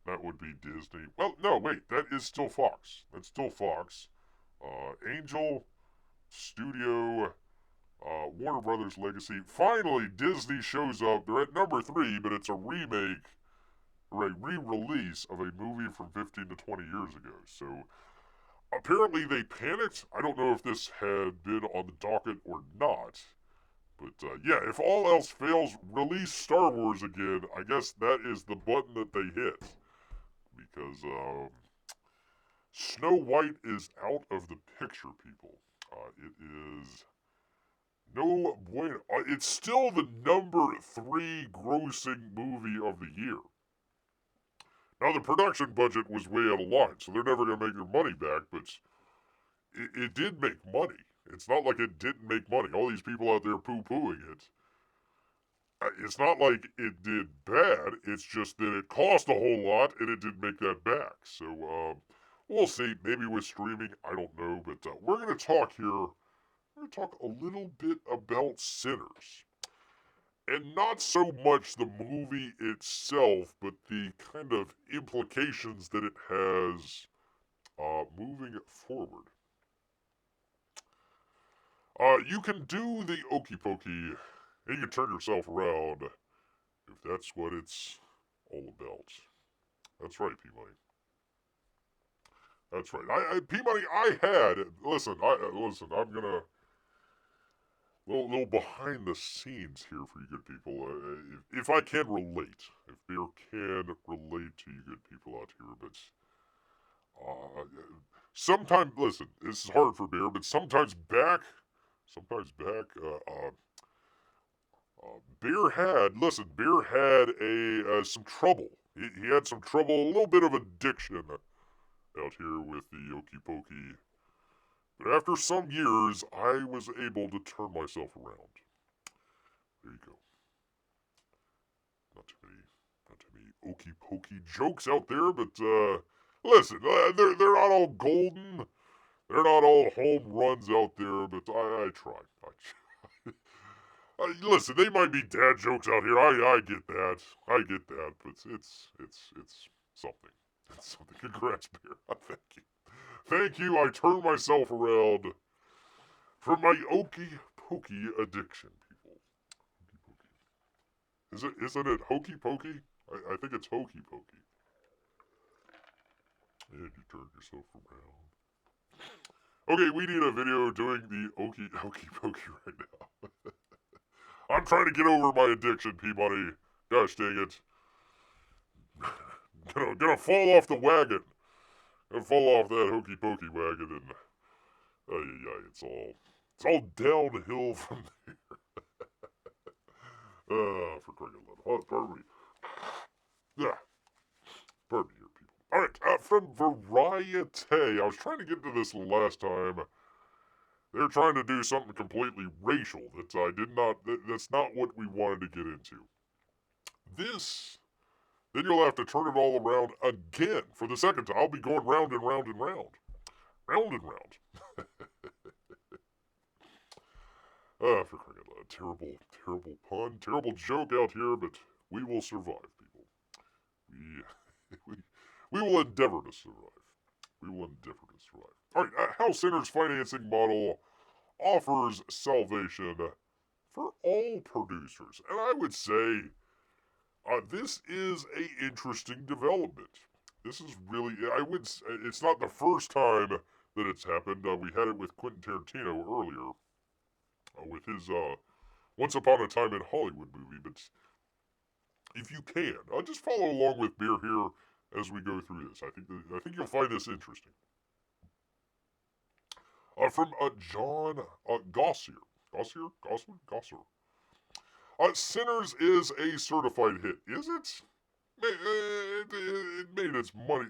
that would be Disney. Well, no, wait. That is still Fox. That's still Fox. Angel Studio, Warner Brothers Legacy. Finally, Disney shows up. They're at number 3, but it's a remake or a re-release of a movie from 15 to 20 years ago. So apparently they panicked. I don't know if this had been on the docket or not. But yeah, if all else fails, release Star Wars again. I guess that is the button that they hit. Because Snow White is out of the picture, people. It is no bueno. It's still the number 3 grossing movie of the year. Now, the production budget was way out of line, so they're never going to make their money back, but it did make money. It's not like it didn't make money. All these people out there poo-pooing it. It's not like it did bad. It's just that it cost a whole lot, and it didn't make that back. So, we'll see. Maybe with streaming, I don't know. But we're going to talk here. We're going to talk a little bit about Sinners. And not so much the movie itself, but the kind of implications that it has moving forward. You can do the okey pokey, and you can turn yourself around if that's what it's all about. That's right, P-Money. That's right. P-Money, listen, I'm gonna, little behind the scenes here for you good people. If I can relate, if Bear can relate to you good people out here, but sometimes, listen, this is hard for Bear, but sometimes back, Bear had some trouble. He had some trouble, a little bit of addiction out here with the Okey Pokey. But after some years, I was able to turn myself around. There you go. Not too many Okey Pokey jokes out there, but listen, they're not all golden. They're not all home runs out there, but I try. Listen, they might be dad jokes out here. I get that. I get that, but it's something. It's something. Congrats, Bear. Thank you. Thank you. I turned myself around from my Okey Pokey addiction, people. Isn't it Hokey Pokey? I think it's Hokey Pokey. And you turned yourself around. Okay, we need a video doing the Okey Pokey right now. I'm trying to get over my addiction, Peabody. Gosh dang it. gonna fall off the wagon. Gonna fall off that Hokey Pokey wagon and it's all downhill from there. For crying out loud. Oh, pardon me. Yeah. Pardon me here, people. Alright, from Variety. I was trying to get to this last time. They're trying to do something completely racial that's not what we wanted to get into. Then you'll have to turn it all around again for the second time. I'll be going round and round and round. Round and round. For crying out loud. Terrible, terrible pun. Terrible joke out here, but we will survive, people. We will endeavor to survive. We will endeavor to survive. Alright, House Center's financing model offers salvation for all producers. And I would say this is an interesting development. This is really, it's not the first time that it's happened. We had it with Quentin Tarantino earlier with his Once Upon a Time in Hollywood movie. But if you can, just follow along with Bear here as we go through this. I think you'll find this interesting. From John Gossier. Gossier? Sinners is a certified hit. Is it? It made its money.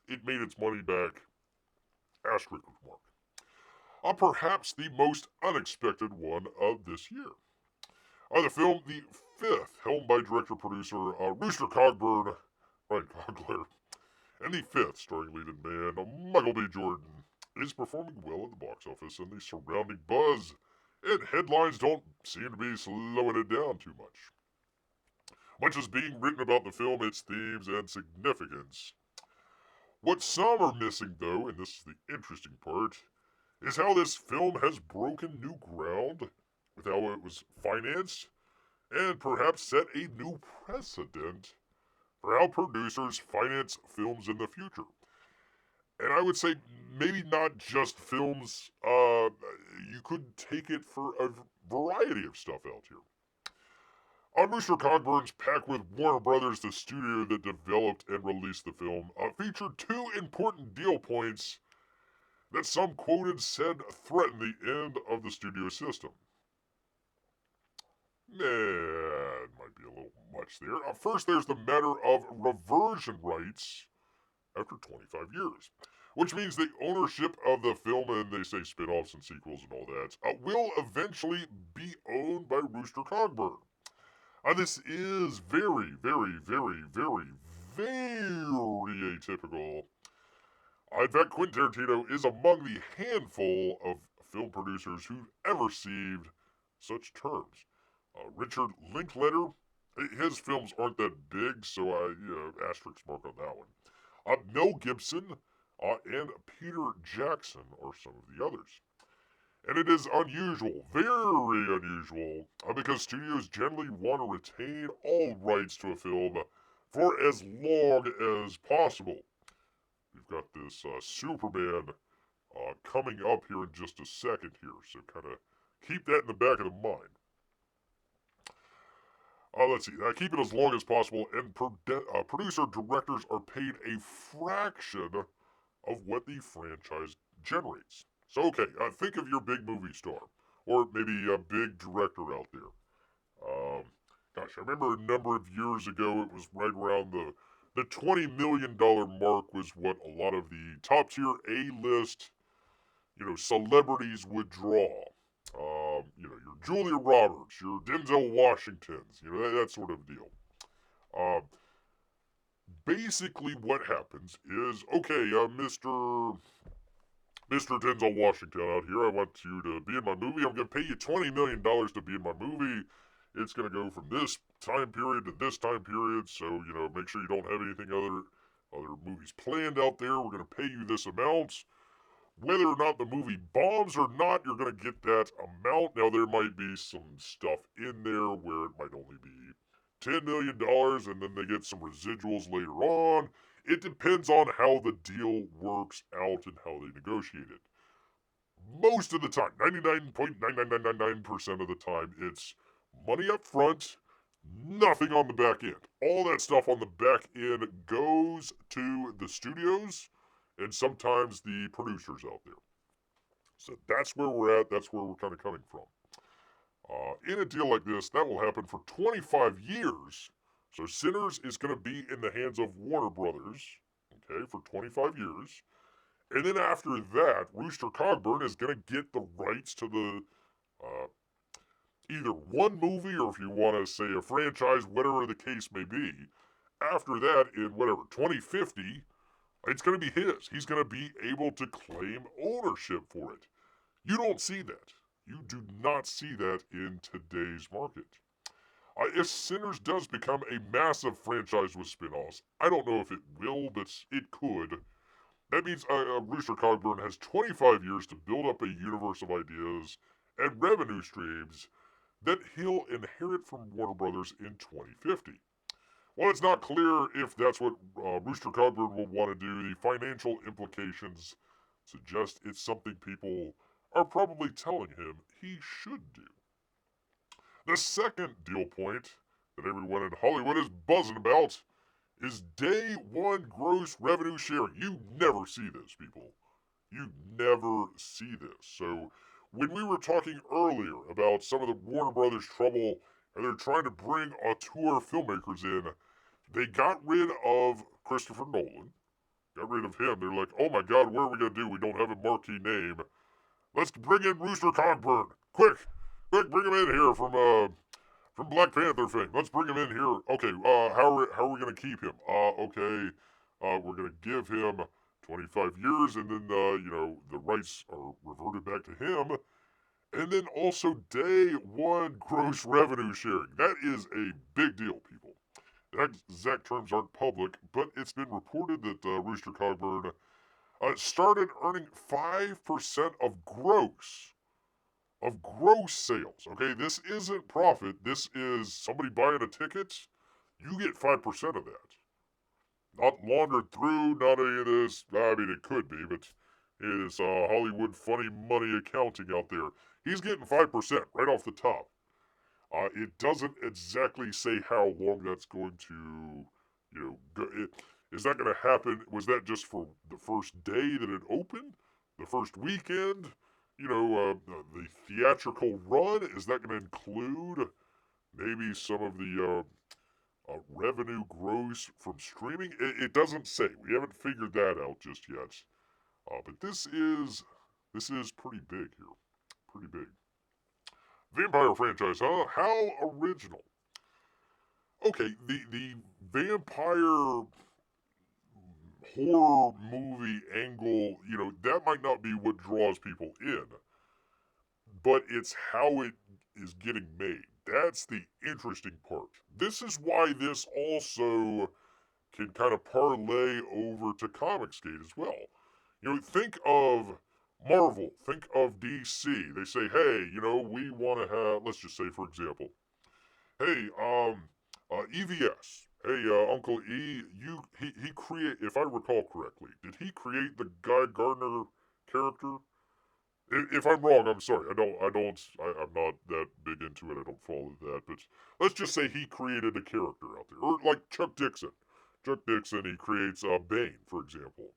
It made its money back. Asterisk mark. Perhaps the most unexpected one of this year. The film, The Fifth, helmed by director-producer Rooster Cogburn, Ryan Coogler, and The Fifth, starring leading man Michael B. Jordan, is performing well at the box office, and the surrounding buzz and headlines don't seem to be slowing it down too much. Much is being written about the film, its themes, and significance. What some are missing, though, and this is the interesting part, is how this film has broken new ground with how it was financed, and perhaps set a new precedent for how producers finance films in the future. And I would say maybe not just films, you could take it for a variety of stuff out here. Rooster Cogburn's pact with Warner Brothers, the studio that developed and released the film, featured two important deal points that some quoted said threaten the end of the studio system. It might be a little much there. First, there's the matter of reversion rights after 25 years, which means the ownership of the film, and they say spin-offs and sequels and all that, will eventually be owned by Rooster Cogburn. This is very, very, very, very, very atypical. In fact, Quentin Tarantino is among the handful of film producers who've ever received such terms. Richard Linklater, his films aren't that big, so asterisk mark on that one. Mel Gibson and Peter Jackson are some of the others. And it is unusual, very unusual, because studios generally want to retain all rights to a film for as long as possible. We've got this Superman coming up here in just a second here, so kind of keep that in the back of the mind. Let's see. Keep it as long as possible, and producer-directors are paid a fraction of what the franchise generates. So, okay, think of your big movie star, or maybe a big director out there. I remember a number of years ago, it was right around the the $20 million mark was what a lot of the top tier A-list, celebrities would draw. Your Julia Roberts, your Denzel Washingtons, that sort of deal. Uh, Basically, what happens is, okay, Mr. Denzel Washington out here, I want you to be in my movie. I'm going to pay you $20 million to be in my movie. It's going to go from this time period to this time period, so, make sure you don't have anything other movies planned out there. We're going to pay you this amount. Whether or not the movie bombs or not, you're going to get that amount. Now, there might be some stuff in there where it might only be $10 million and then they get some residuals later on. It depends on how the deal works out and how they negotiate it. Most of the time, 99.99999% of the time, it's money up front, nothing on the back end. All that stuff on the back end goes to the studios and sometimes the producers out there. So that's where we're at. That's where we're kind of coming from. In a deal like this, that will happen for 25 years. So Sinners is going to be in the hands of Warner Brothers, okay, for 25 years. And then after that, Rooster Cogburn is going to get the rights to the either one movie or if you want to say a franchise, whatever the case may be. After that, in 2050, it's going to be his. He's going to be able to claim ownership for it. You don't see that. You do not see that in today's market. If Sinners does become a massive franchise with spin-offs, I don't know if it will, but it could. That means Rooster Cogburn has 25 years to build up a universe of ideas and revenue streams that he'll inherit from Warner Brothers in 2050. While it's not clear if that's what Rooster Cogburn will want to do, the financial implications suggest it's something people are probably telling him he should do. The second deal point that everyone in Hollywood is buzzing about is day one gross revenue sharing. You never see this, people. You never see this. So when we were talking earlier about some of the Warner Brothers trouble and they're trying to bring auteur filmmakers in, they got rid of Christopher Nolan. Got rid of him. They're like, oh my god, what are we going to do? We don't have a marquee name. Let's bring in Rooster Cogburn. Quick, bring him in here from Black Panther fame. Let's bring him in here. Okay, how are we going to keep him? Okay, we're going to give him 25 years, and then, the rights are reverted back to him. And then also day one gross revenue sharing. That is a big deal, people. The exact terms aren't public, but it's been reported that Rooster Cogburn started earning 5% of gross sales. Okay, this isn't profit. This is somebody buying a ticket. You get 5% of that. Not laundered through, not any of this. I mean, it could be, but it is Hollywood funny money accounting out there. He's getting 5% right off the top. It doesn't exactly say how long that's going to, go. Is that going to happen? Was that just for the first day that it opened? The first weekend? The theatrical run? Is that going to include maybe some of the revenue gross from streaming? It doesn't say. We haven't figured that out just yet. But this is pretty big here. Pretty big. Vampire franchise, huh? How original. Okay, the vampire horror movie angle, that might not be what draws people in, but it's how it is getting made. That's the interesting part. This is why this also can kind of parlay over to Comicsgate as well. Think of Marvel, think of DC. They say, hey, we want to have, let's just say, for example, hey, EVS. Hey, Uncle E, he create, if I recall correctly, did he create the Guy Gardner character? If I'm wrong, I'm sorry. I'm not that big into it. I don't follow that. But let's just say he created a character out there. Or like Chuck Dixon. Chuck Dixon, he creates Bane, for example.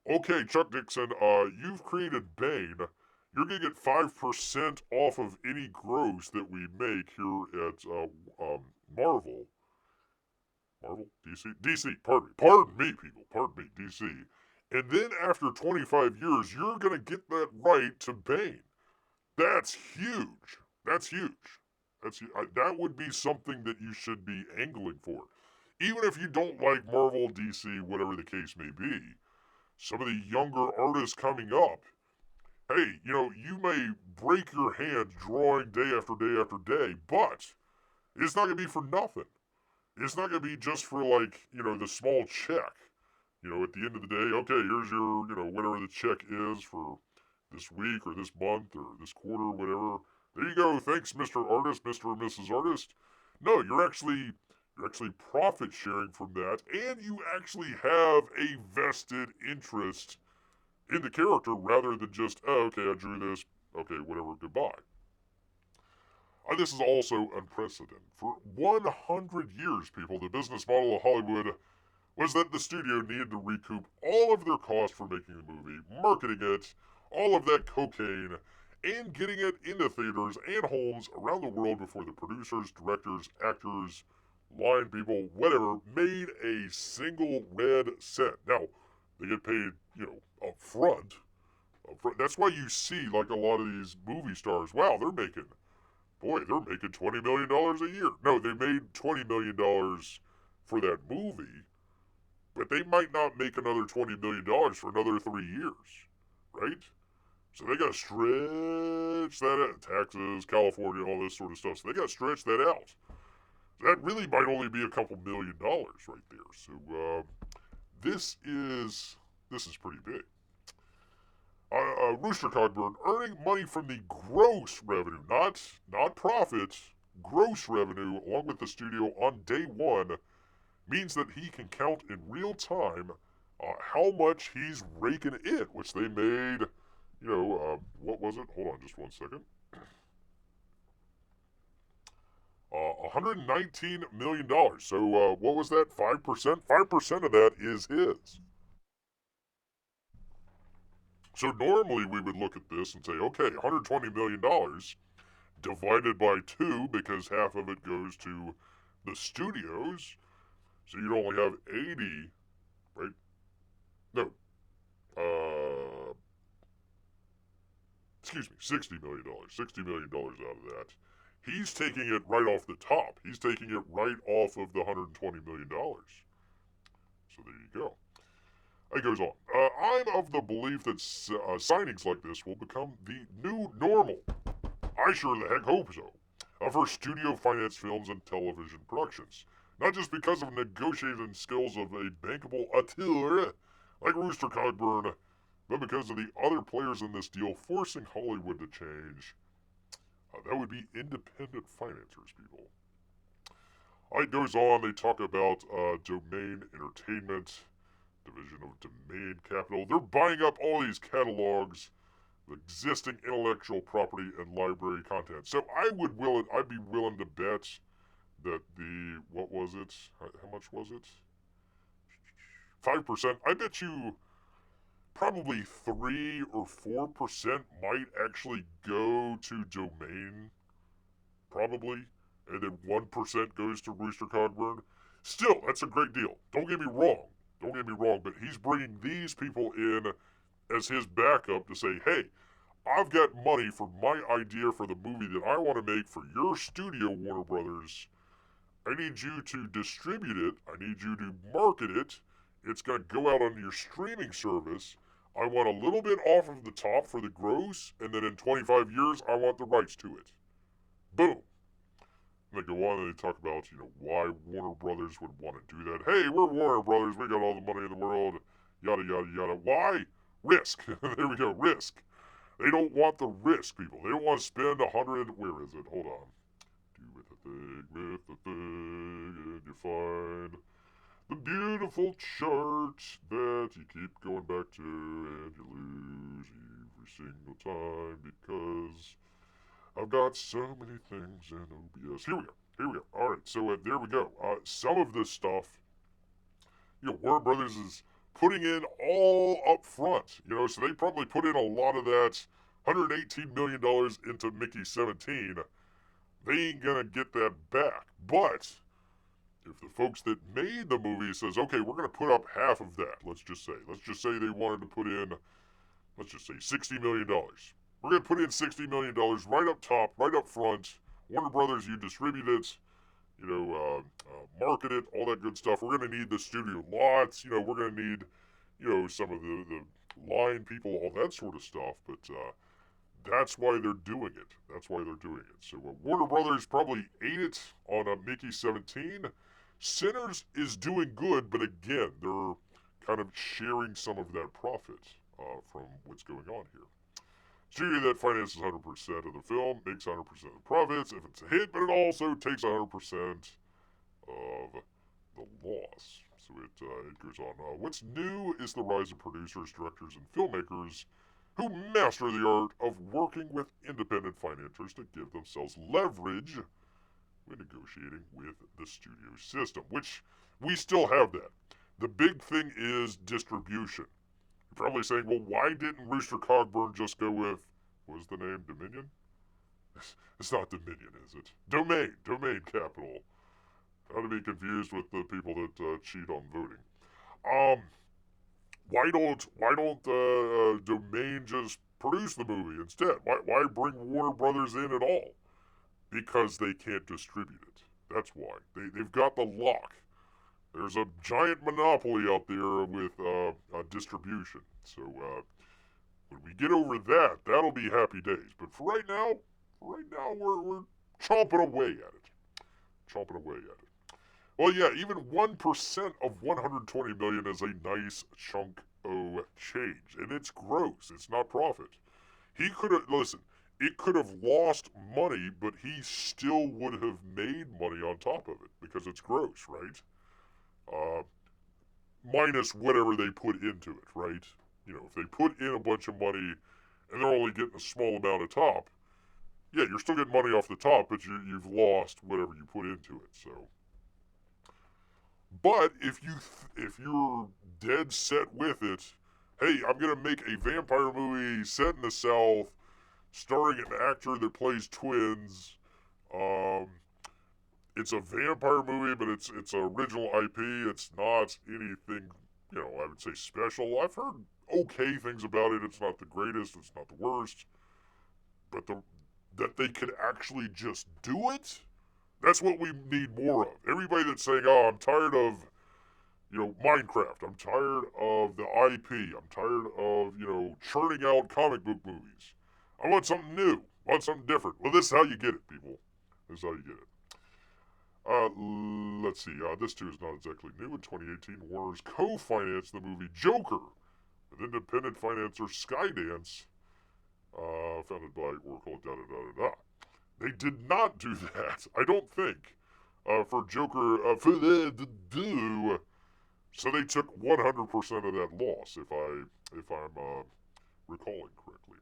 Okay, Chuck Dixon, you've created Bane. You're going to get 5% off of any gross that we make here at Marvel. Marvel? DC, pardon me, people, pardon me, DC. And then after 25 years, you're going to get that right to Bane. That's huge. That's huge. That would be something that you should be angling for. Even if you don't like Marvel, DC, whatever the case may be, some of the younger artists coming up, hey, you may break your hands drawing day after day after day, but it's not going to be for nothing. It's not going to be just for, the small check. At the end of the day, okay, here's your, whatever the check is for this week or this month or this quarter, whatever. There you go. Thanks, Mr. Artist, Mr. or Mrs. Artist. No, you're actually profit sharing from that, and you actually have a vested interest in the character rather than just, oh, okay, I drew this, okay, whatever, goodbye. This is also unprecedented. For 100 years, people, the business model of Hollywood was that the studio needed to recoup all of their costs for making the movie, marketing it, all of that cocaine, and getting it into theaters and homes around the world before the producers, directors, actors, line people, whatever, made a single red cent. Now, they get paid, up front. That's why you see, a lot of these movie stars, wow, they're making $20 million a year. No, they made $20 million for that movie, but they might not make another $20 million for another 3 years, right? So they got to stretch that out. Taxes, California, all this sort of stuff. So they got to stretch that out. That really might only be a couple $1 million right there. So this is pretty big. Rooster Cogburn earning money from the gross revenue, not profit, gross revenue, along with the studio on day one, means that he can count in real time how much he's raking in, which they made, what was it? Hold on just one second. $119 million. So what was that? 5%? 5% of that is his. So normally we would look at this and say, okay, $120 million divided by 2 because half of it goes to the studios. So you'd only have 80, right? No. $60 million. $60 million out of that. He's taking it right off the top. He's taking it right off of the $120 million. So there you go. It goes on. I'm of the belief that signings like this will become the new normal. I sure the heck hope so. For studio finance films and television productions. Not just because of negotiating skills of a bankable auteur like Rooster Cogburn, but because of the other players in this deal forcing Hollywood to change. That would be independent financiers, people. It goes on. They talk about Domain Entertainment, division of Domain Capital. They're buying up all these catalogs of existing intellectual property and library content. So I'd be willing to bet that what was it? How much was it? 5%. I bet you probably 3 or 4% might actually go to Domain, probably, and then 1% goes to Rooster Cogburn. Still, that's a great deal. Don't get me wrong, but he's bringing these people in as his backup to say, hey, I've got money for my idea for the movie that I want to make for your studio, Warner Brothers. I need you to distribute it. I need you to market it. It's going to go out on your streaming service. I want a little bit off of the top for the gross, and then in 25 years, I want the rights to it. Boom. They go on and they talk about, why Warner Brothers would want to do that. Hey, we're Warner Brothers. We got all the money in the world. Yada, yada, yada. Why? Risk. There we go. Risk. They don't want the risk, people. They don't want to spend 100. Where is it? Hold on. Do with the thing, and you find the beautiful chart that you keep going back to, and you lose every single time because I've got so many things in OBS. Here we go. All right, so there we go. Some of this stuff, Warner Brothers is putting in all up front. So they probably put in a lot of that $118 million into Mickey 17. They ain't gonna get that back. But if the folks that made the movie says, okay, we're going to put up half of that, let's just say they wanted to put in, let's just say $60 million. We're going to put in $60 million right up top, right up front. Warner Brothers, you distribute it, market it, all that good stuff. We're going to need the studio lots, we're going to need, some of the line people, all that sort of stuff, but that's why they're doing it. That's why they're doing it. So Warner Brothers probably ate it on a Mickey 17. Sinners is doing good, but again, they're kind of sharing some of that profit from what's going on here. Studio that finances 100% of the film makes 100% of the profits if it's a hit, but it also takes 100% of the loss. So it goes on. What's new is the rise of producers, directors, and filmmakers who master the art of working with independent financiers to give themselves leverage when negotiating with the studio system, which we still have that. The big thing is distribution. You're probably saying, well, why didn't Rooster Cogburn just go with, what was the name, Dominion? It's not Dominion, is it? Domain Capital. Not to be confused with the people that cheat on voting. Why don't Domain just produce the movie instead? Why bring Warner Brothers in at all? Because they can't distribute it. That's why. They've got the lock. There's a giant monopoly out there with distribution. So when we get over that, that'll be happy days. But for right now we're chomping away at it. Well, yeah, even 1% of 120 million is a nice chunk of change, and it's gross. It's not profit. He could have, listen, it could have lost money, but he still would have made money on top of it because it's gross, right? Minus whatever they put into it, right? If they put in a bunch of money and they're only getting a small amount of top, yeah, you're still getting money off the top, but you've lost whatever you put into it. So, but if you're dead set with it, hey, I'm gonna make a vampire movie set in the South, starring an actor that plays twins. It's a vampire movie, but it's original IP. It's not anything, I would say special. I've heard okay things about it. It's not the greatest. It's not the worst. But that they could actually just do it, that's what we need more of. Everybody that's saying, oh, I'm tired of, Minecraft. I'm tired of the IP. I'm tired of, churning out comic book movies. I want something new. I want something different. Well, this is how you get it, people. This is how you get it. Let's see. This too is not exactly new. In 2018, Warner's co-financed the movie Joker with independent financer Skydance, founded by Oracle, da-da-da-da-da. They did not do that, I don't think, for Joker, so they took 100% of that loss, if I'm recalling correctly.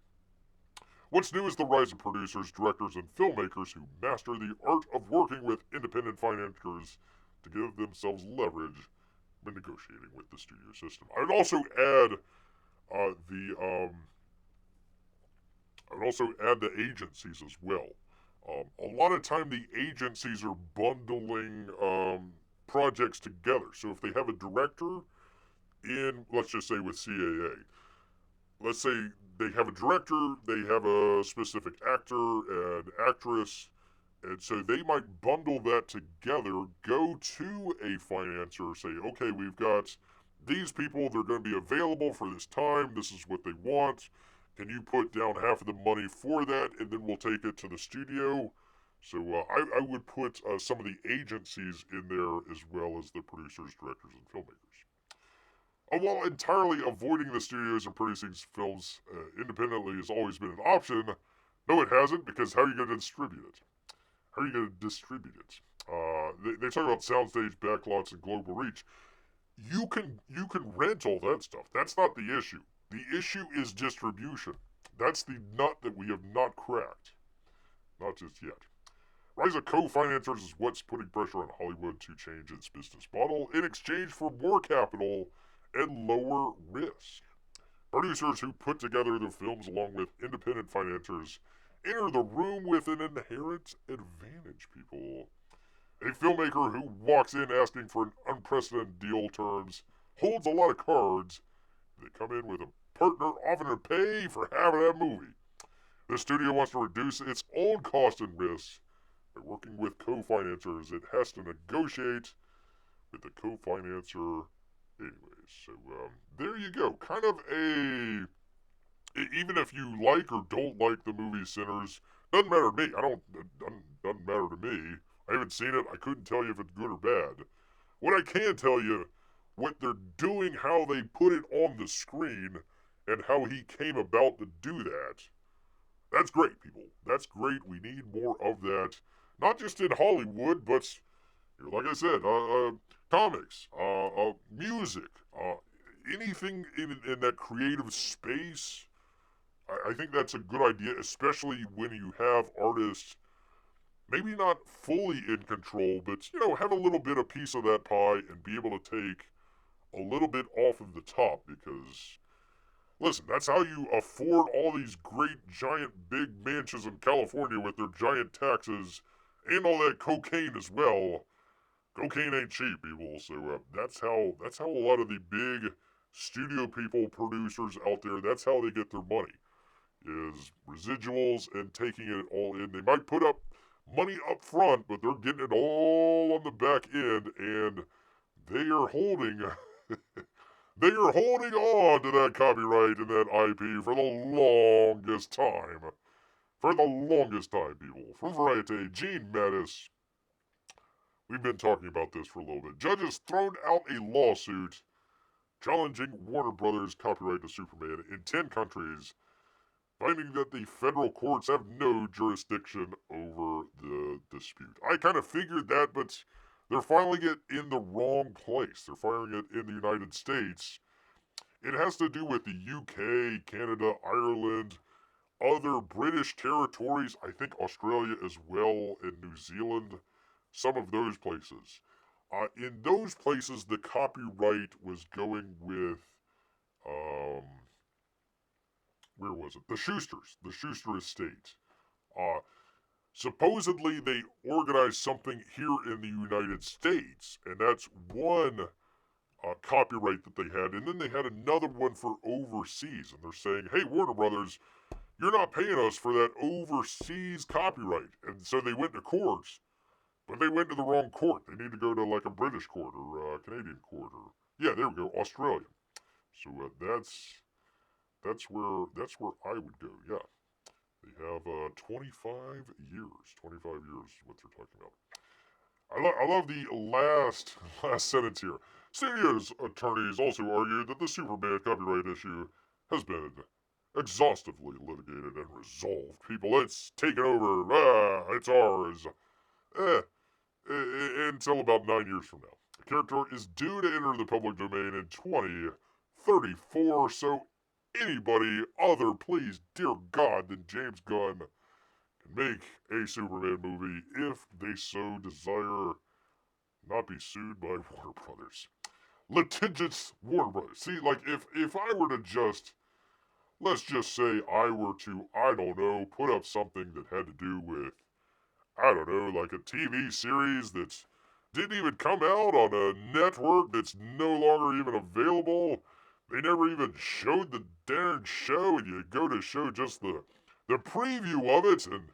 What's new is the rise of producers, directors, and filmmakers who master the art of working with independent financiers to give themselves leverage when negotiating with the studio system. I would also add the agencies as well. A lot of time the agencies are bundling projects together. So if they have a director in, let's just say with CAA, let's say they have a director, they have a specific actor and actress, and so they might bundle that together, go to a financer, say, okay, we've got these people, they're going to be available for this time, this is what they want, can you put down half of the money for that, and then we'll take it to the studio. So I would put some of the agencies in there as well as the producers, directors, and filmmakers. While entirely avoiding the studios and producing films independently has always been an option, no, it hasn't, because how are you going to distribute it? They talk about soundstage, backlots, and global reach. You can rent all that stuff. That's not the issue. The issue is distribution. That's the nut that we have not cracked. Not just yet. Rise of co-financers is what's putting pressure on Hollywood to change its business model in exchange for more capital and lower risk. Producers who put together the films along with independent financiers enter the room with an inherent advantage, people. A filmmaker who walks in asking for an unprecedented deal terms, holds a lot of cards. They come in with a partner offering to pay for half of that movie. The studio wants to reduce its own cost and risks by working with co-financers. It has to negotiate with the co-financer anyways. So there you go. Kind of a, even if you like or don't like the movie Sinners, doesn't matter to me. Doesn't matter to me. I haven't seen it. I couldn't tell you if it's good or bad. What I can tell you, what they're doing, how they put it on the screen, and how he came about to do that. That's great, people. That's great. We need more of that. Not just in Hollywood, but like I said, comics, music, anything in that creative space. I think that's a good idea, especially when you have artists maybe not fully in control, but have a little bit of piece of that pie and be able to take a little bit off of the top. Because listen, that's how you afford all these great giant big mansions in California with their giant taxes and all that cocaine as well. Cocaine ain't cheap, people. So that's how a lot of the big studio people, producers out there, that's how they get their money, is residuals and taking it all in. They might put up money up front, but they're getting it all on the back end, and they are holding they are holding on to that copyright and that IP for the longest time. For the longest time, people. From Variety, Gene Mattis. We've been talking about this for a little bit. Judges thrown out a lawsuit challenging Warner Brothers' copyright to Superman in 10 countries, finding that the federal courts have no jurisdiction over the dispute. I kind of figured that, but they're filing it in the wrong place. They're filing it in the United States. It has to do with the UK, Canada, Ireland, other British territories, I think Australia as well, and New Zealand, some of those places. In those places, the copyright was going with, where was it? The Schuster estate. Supposedly, they organized something here in the United States, and that's one copyright that they had, and then they had another one for overseas, and they're saying, hey, Warner Brothers, you're not paying us for that overseas copyright. And so they went to courts, but they went to the wrong court. They need to go to like a British court or a Canadian court, or yeah, there we go, Australia. So that's where I would go. Yeah, they have 25 years. 25 years is what they're talking about. I love the last sentence here. Studio's attorneys also argued that the Superman copyright issue has been exhaustively litigated and resolved. People, it's taken over. It's ours. Until about 9 years from now. The character is due to enter the public domain in 2034, so anybody other, please, dear God, than James Gunn can make a Superman movie if they so desire, not be sued by Warner Brothers. Litigious Warner Brothers. See, like, if I were to just, let's just say I were to, I don't know, put up something that had to do with, I don't know, like a TV series that didn't even come out on a network that's no longer even available. They never even showed the darn show, and you go to show just the preview of it, and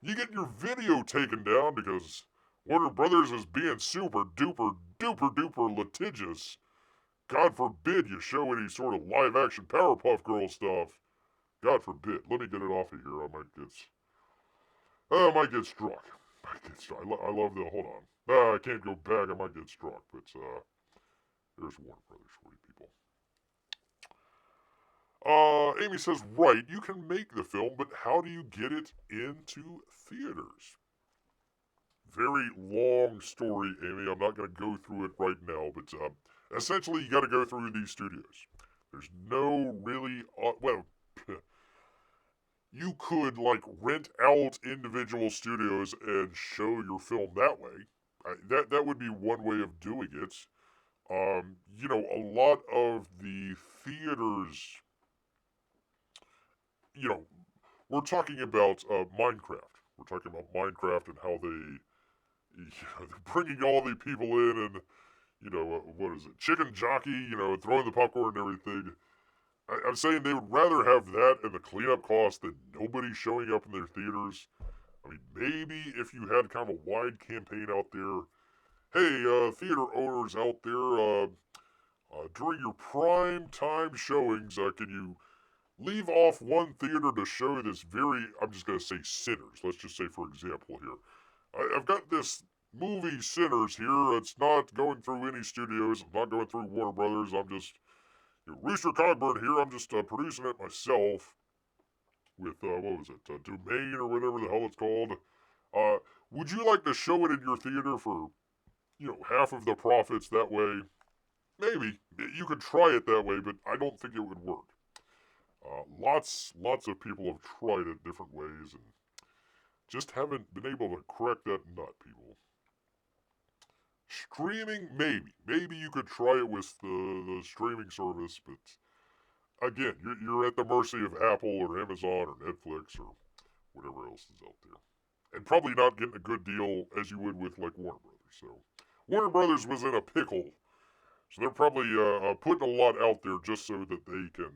you get your video taken down because Warner Brothers is being super duper duper duper litigious. God forbid you show any sort of live action Powerpuff Girl stuff. God forbid. Let me get it off of here. I might get struck. I love the, hold on. I can't go back. I might get struck. But there's Warner Brothers for you people. Amy says, right, you can make the film, but how do you get it into theaters? Very long story, Amy. I'm not going to go through it right now, but essentially you got to go through these studios. There's no really, well, you could like rent out individual studios and show your film that way. That would be one way of doing it. A lot of the theaters, we're talking about Minecraft. We're talking about Minecraft and how they're bringing all the people in and, what is it, chicken jockey, throwing the popcorn and everything. I'm saying they would rather have that and the cleanup cost than nobody showing up in their theaters. I mean, maybe if you had kind of a wide campaign out there, hey, theater owners out there, during your prime time showings, can you leave off one theater to show this I'm just going to say Sinners. Let's just say, for example, here. I've got this movie Sinners here. It's not going through any studios. It's not going through Warner Brothers. I'm just, Rooster Cogburn here. I'm just producing it myself with, what was it, Domain or whatever the hell it's called. Uh, would you like to show it in your theater for, half of the profits that way? Maybe. You could try it that way, but I don't think it would work. Lots of people have tried it different ways and just haven't been able to crack that nut, people. Streaming, maybe. Maybe you could try it with the streaming service, but again, you're at the mercy of Apple or Amazon or Netflix or whatever else is out there. And probably not getting a good deal as you would with, like, Warner Brothers. So, Warner Brothers was in a pickle. So they're probably putting a lot out there just so that they can,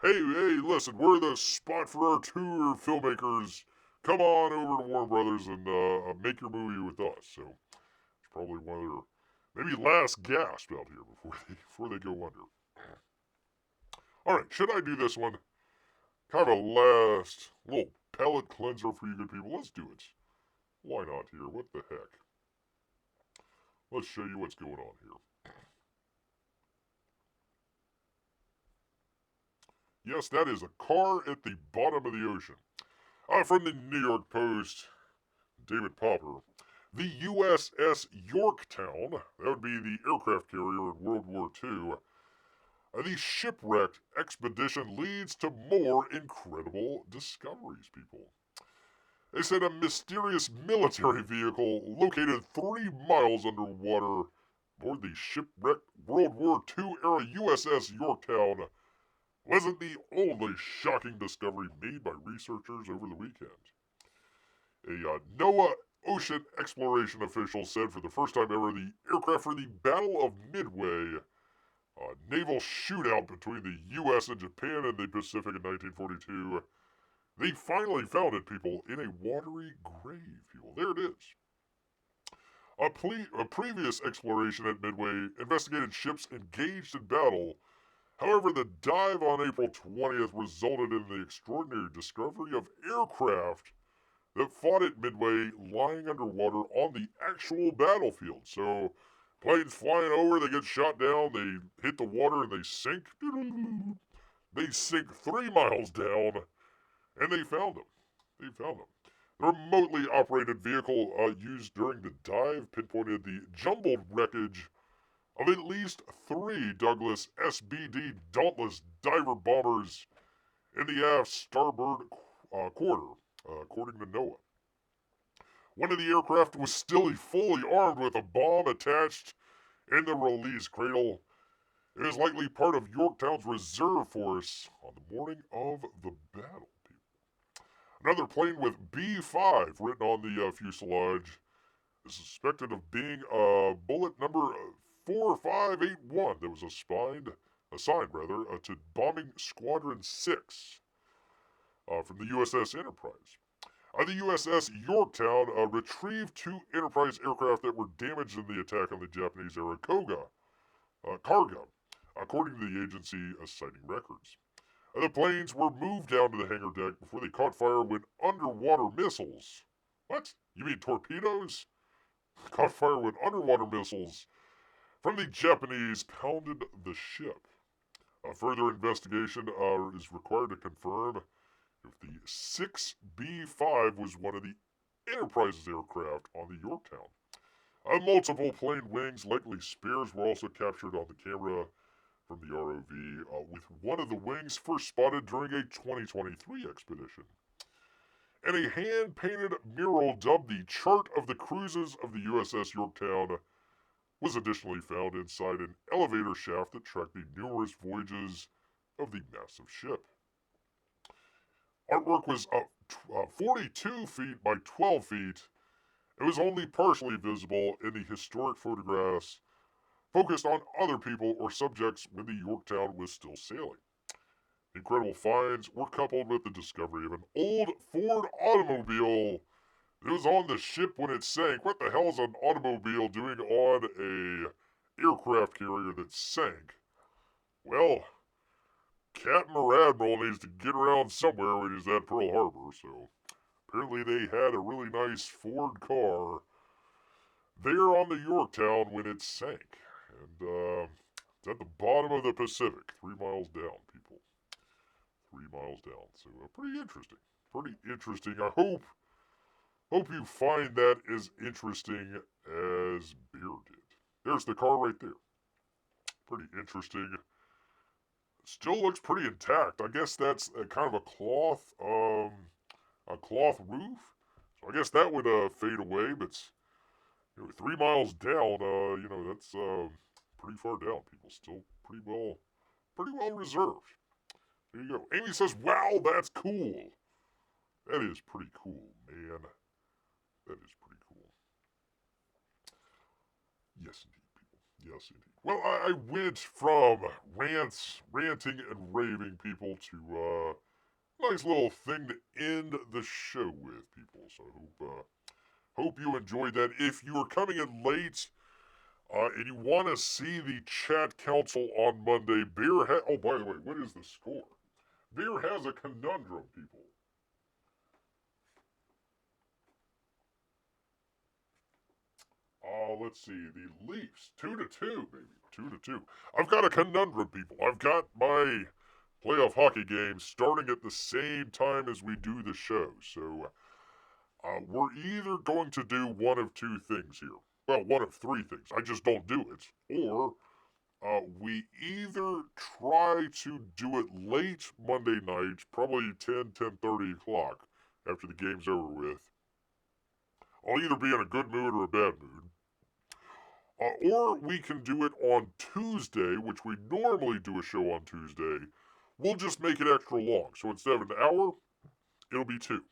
hey, listen, we're the spot for our tour filmmakers. Come on over to Warner Brothers and make your movie with us. So it's probably one of their maybe last gasp out here before they go under. All right, should I do this one? Kind of a last little palate cleanser for you good people. Let's do it. Why not here? What the heck? Let's show you what's going on here. Yes, that is a car at the bottom of the ocean. From the New York Post, David Popper. The USS Yorktown, that would be the aircraft carrier in World War II, the Shipwreck expedition leads to more incredible discoveries, people. They said a mysterious military vehicle located 3 miles underwater aboard the shipwrecked World War II era USS Yorktown wasn't the only shocking discovery made by researchers over the weekend. A NOAA ocean exploration official said for the first time ever the aircraft for the Battle of Midway, a naval shootout between the U.S. and Japan in the Pacific in 1942, they finally found it, people, in a watery grave, people. There it is. A previous exploration at Midway investigated ships engaged in battle. However, the dive on April 20th resulted in the extraordinary discovery of aircraft that fought at Midway lying underwater on the actual battlefield. So, planes flying over, they get shot down, they hit the water, and they sink. They sink 3 miles down, and they found them. The remotely operated vehicle used during the dive pinpointed the jumbled wreckage of at least 3 Douglas SBD Dauntless diver bombers in the aft starboard quarter, according to NOAA. One of the aircraft was still fully armed with a bomb attached in the release cradle. It is likely part of Yorktown's reserve force on the morning of the battle. Another plane with B-5 written on the fuselage is suspected of being bullet number 4581 that was assigned to Bombing Squadron 6 from the USS Enterprise. The USS Yorktown retrieved 2 Enterprise aircraft that were damaged in the attack on the Japanese-era Karga, according to the agency citing records. The planes were moved down to the hangar deck before they caught fire when underwater missiles. What? You mean torpedoes? Caught fire when underwater missiles from the Japanese pounded the ship. A further investigation is required to confirm if the 6B-5 was one of the Enterprise's aircraft on the Yorktown. Multiple plane wings, likely spares, were also captured on the camera from the ROV, with one of the wings first spotted during a 2023 expedition. And a hand-painted mural dubbed the Chart of the Cruises of the USS Yorktown was additionally found inside an elevator shaft that tracked the numerous voyages of the massive ship. Artwork was 42 feet by 12 feet It was only partially visible in the historic photographs focused on other people or subjects when the Yorktown was still sailing. Incredible finds were coupled with the discovery of an old Ford automobile. It was on the ship when it sank. What the hell is an automobile doing on a aircraft carrier that sank? Well, Captain or Admiral needs to get around somewhere when he's at Pearl Harbor, so apparently they had a really nice Ford car there on the Yorktown when it sank. And it's at the bottom of the Pacific, 3 miles down, people. 3 miles down. So pretty interesting. Pretty interesting. I hope you find that as interesting as Bear did. There's the car right there. Pretty interesting. Still looks pretty intact. I guess that's a kind of a cloth roof. So I guess that would fade away, but 3 miles down, that's pretty far down. People still pretty well reserved. There you go. Amy says, "Wow, that's cool." That is pretty cool, man. That is pretty cool. Yes, indeed, people. Yes, indeed. Well, I went from ranting and raving, people, to nice little thing to end the show with, people. So I hope you enjoyed that. If you are coming in late and you want to see the chat council on Monday, oh, by the way, what is the score? Bear has a conundrum, people. Let's see. The Leafs, 2-2, baby. 2-2. I've got a conundrum, people. I've got my playoff hockey game starting at the same time as we do the show. So we're either going to do one of two things here. Well, one of three things. I just don't do it. Or we either try to do it late Monday night, probably 10:30 o'clock after the game's over with. I'll either be in a good mood or a bad mood. Or we can do it on Tuesday, which we normally do a show on Tuesday. We'll just make it extra long. So instead of an hour, it'll be 2.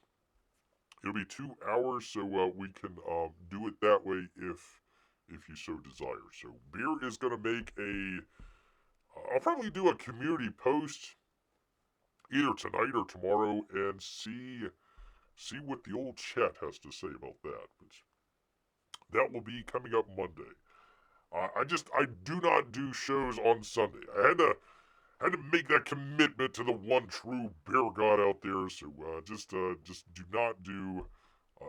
It'll be 2 hours, so we can do it that way if you so desire. So Beer is going to make I'll probably do a community post either tonight or tomorrow and see what the old chat has to say about that. But that will be coming up Monday. I do not do shows on Sunday. I had to make that commitment to the one true bear god out there. So just do not do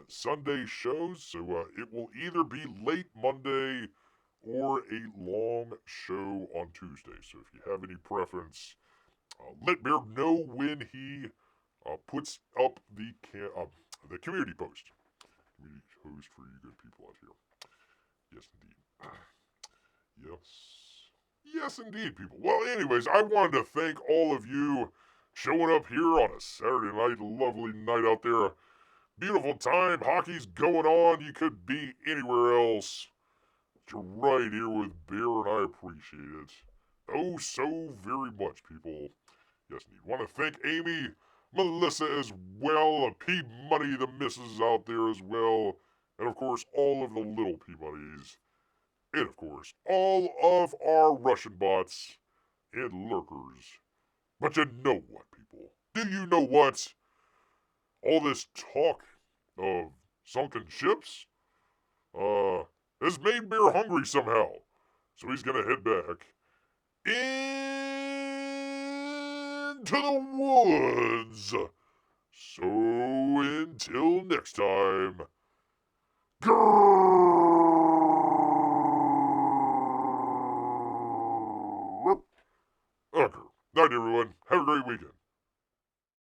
Sunday shows. So it will either be late Monday or a long show on Tuesday. So if you have any preference, let Bear know when he puts up the community post. Community post for you good people out here. Yes, indeed. Yes, indeed, people. Well, anyways, I wanted to thank all of you showing up here on a Saturday night, lovely night out there. Beautiful time, hockey's going on. You could be anywhere else. But you're right here with Bear, and I appreciate it. Oh, so very much, people. Yes, indeed. Want to thank Amy, Melissa as well, P. Money, the missus out there as well, and of course, all of the little P. Moneys. And of course, all of our Russian bots and lurkers. But you know what, people? Do you know what? All this talk of sunken ships has made Bear hungry somehow. So he's gonna head back into the woods. So until next time, okay. Night, everyone. Have a great weekend.